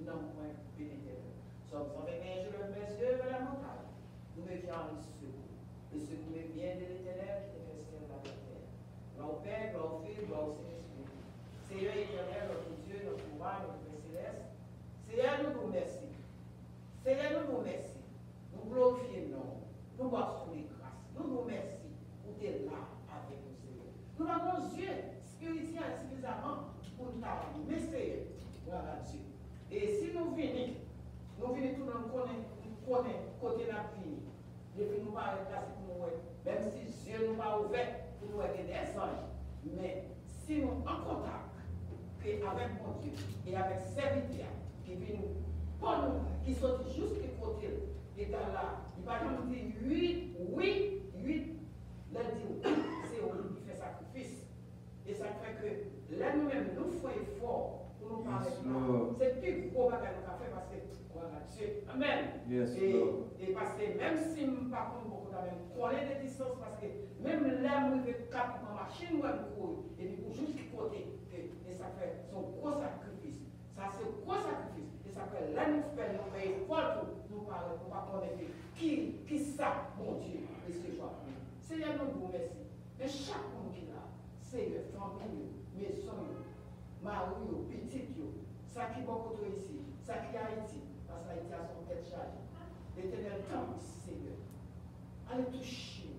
Non, point béni l'Éternel. Somme 121, je le mets sur la montagne. Nous mettions en secours. Le secours est bien de l'Éternel qui te fait ciel la terre. Gloire au Père, gloire au Fils, gloire au Saint-Esprit. Seigneur éternel, notre Dieu, notre pouvoir, notre Père céleste. Seigneur, nous vous remercions. Seigneur, nous vous remercions. Nous glorifions, nous boissons les grâces. Nous vous remercions pour être là avec nous, Seigneur. Nous avons nos yeux spirituels suffisamment pour travailler. Mais Seigneur, voilà Dieu. Et si nous venons tout le monde connaît côté de la vie. Depuis nous pas placés pour nous, même si Dieu nous pas ouvert pour nous aider des anges. Mais si nous en contact avec mon Dieu et avec serviteurs qui viennent pour nous, qui sont juste de côté, et là, il va nous dire oui, leur dire oui, c'est lui qui fait sacrifice. Et ça fait que là nous-mêmes, nous faisons effort pour nous parler. C'est plus gros bagage nous avons fait parce que voilà Dieu. Amen. Yes, et parce que même si nous ne parlons pas beaucoup d'amen, connaît des distances parce que même là, nous devons capter ma machine, nous avons et puis pour juste côté, et ça fait son gros sacrifice. Ça, c'est un gros sacrifice. Et ça fait là, nous faisons effort pour nous parler, pour pas connaître qui ça, mon Dieu, et ce jour. Seigneur, nous vous remercions. Mais chaque monde qui est là, Seigneur, famille, maison, mari, petit, ça qui est beaucoup ici, ça qui est Haïti, parce que Haïti a son tête chargée. L'Éternel, tant Seigneur, allez toucher,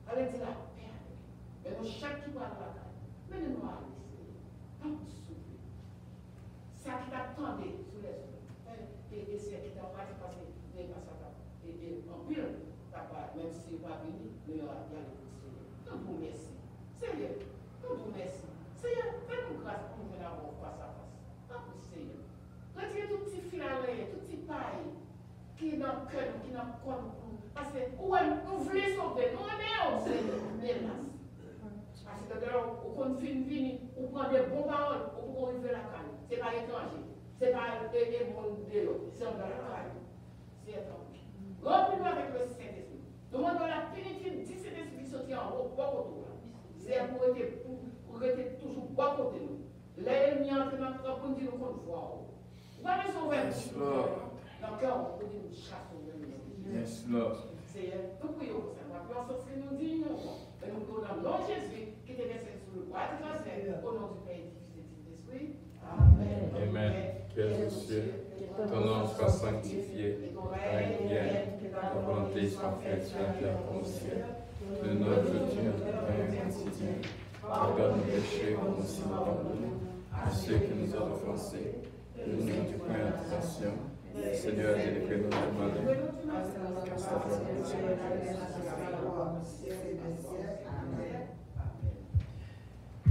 allez dire la paix avec nous. Mais nous, chaque qui va la caille, menez-nous à aller, Seigneur, tant souffrir. Ça qui t'attendait sous les yeux, et c'est qui t'a parti passer, et en pile, même si on va venir, nous allons y aller pour Seigneur. Nous vous remercions. Seigneur, nous vous remercions. Seigneur, fais-nous grâce pour nous venir avoir face à face. Tant Seigneur. Retirez tout petit fil à l'air, tout petit paille qui est dans le cœur, qui est dans le corps. Parce que nous voulons sauver, nous aimons Seigneur, hélas. Parce que d'ailleurs, on continue de venir, on prend des bonnes paroles, on peut arriver à la caille. Ce n'est pas étranger, ce n'est pas le monde de l'autre, c'est dans la caille. C'est étranger. Remplis-nous avec le Saint-Esprit. Demandons la plénitude du Saint-Esprit sortir en haut, bon côté. C'est pour être toujours bon côté nous. L'ennemi entre dans notre pour nous qu'on voit. Vous allez sauver dans le cœur, pour nous chasser. Yes, Lord. Seigneur, nous prions pour ça. Nous prions ce que nous disons. Et nous donnons le nom de Jésus qui était versé sur le bois de cancer. Au nom du Père et du Fils et du Saint-Esprit. Amen. Amen. Père des cieux, ton nom soit sanctifié, règne vienne, ta volonté soit faite sur la terre comme au ciel. Donne-nous aujourd'hui notre pain quotidien. Pardonne nos péchés comme aussi nous pardonnons à ceux qui nous ont offensés. Ne nous mets pas en tentation. Seigneur, délivre-nous du mal.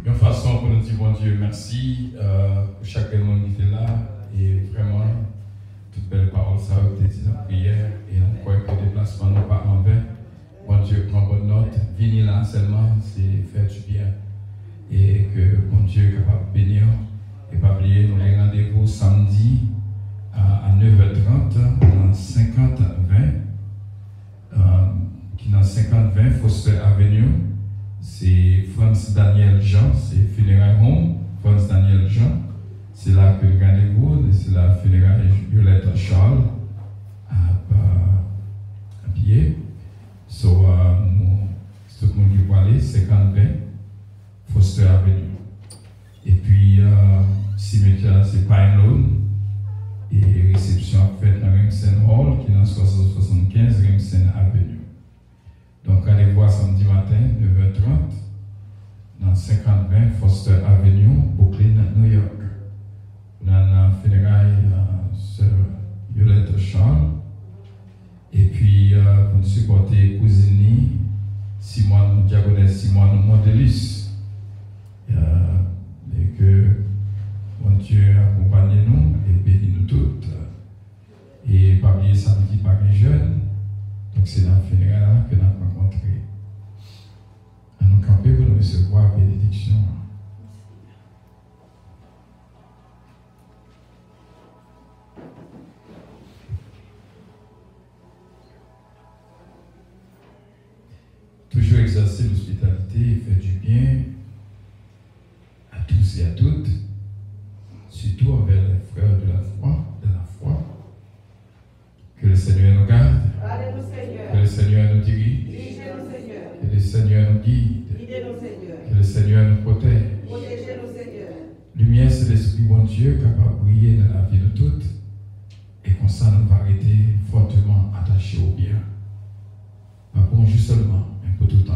Une façon pour nous dire, bon Dieu, merci pour chacun de nous qui était là et vraiment, toute belle parole, ça a été dit dans la prière et on croit que le déplacement n'est pas en vain. Bon Dieu, prends bonne note, venir là seulement, c'est faire du bien et que bon Dieu est capable de bénir et pas oublier, nous les rendez-vous samedi à 9h30 dans 50-20 qui est dans 50-20 Foster Avenue. C'est France Daniel Jean, c'est Funeral Home, France Daniel Jean. C'est là que le rendez-vous, c'est la funéraille Violette Charles à pied. So, tout le monde qui peut aller, 50-20 Foster Avenue. Et puis, cimetière, c'est Pine Lawn. Et réception faite dans Remsen Hall, qui est dans 75 Remsen Avenue. Donc, allez voir samedi matin, 9h30, dans 50-20 Foster Avenue, Brooklyn, New York. Dans la funéraille Sœur Violette Charles. Et puis, pour supporter Cousini, Simone, diagonesse Simone Mondelis. Et que bon Dieu accompagne nous et bénit nous toutes. Et pas oublier samedi par les jeunes. Donc c'est dans le funéraire que nous avons rencontré. À nous camper pour nous recevoir la bénédiction. Toujours exercer l'hospitalité et faire du bien à tous et à toutes, surtout envers les frères de la foi. Que le Seigneur nous garde, que le Seigneur nous dirige, que le Seigneur nous guide, que le Seigneur nous protège. Lumière, c'est l'Esprit bon Dieu capable de briller dans la vie de toutes et comme ça nous va arrêter fortement attachés au bien. Pas pour juste seulement, mais pour tout le temps.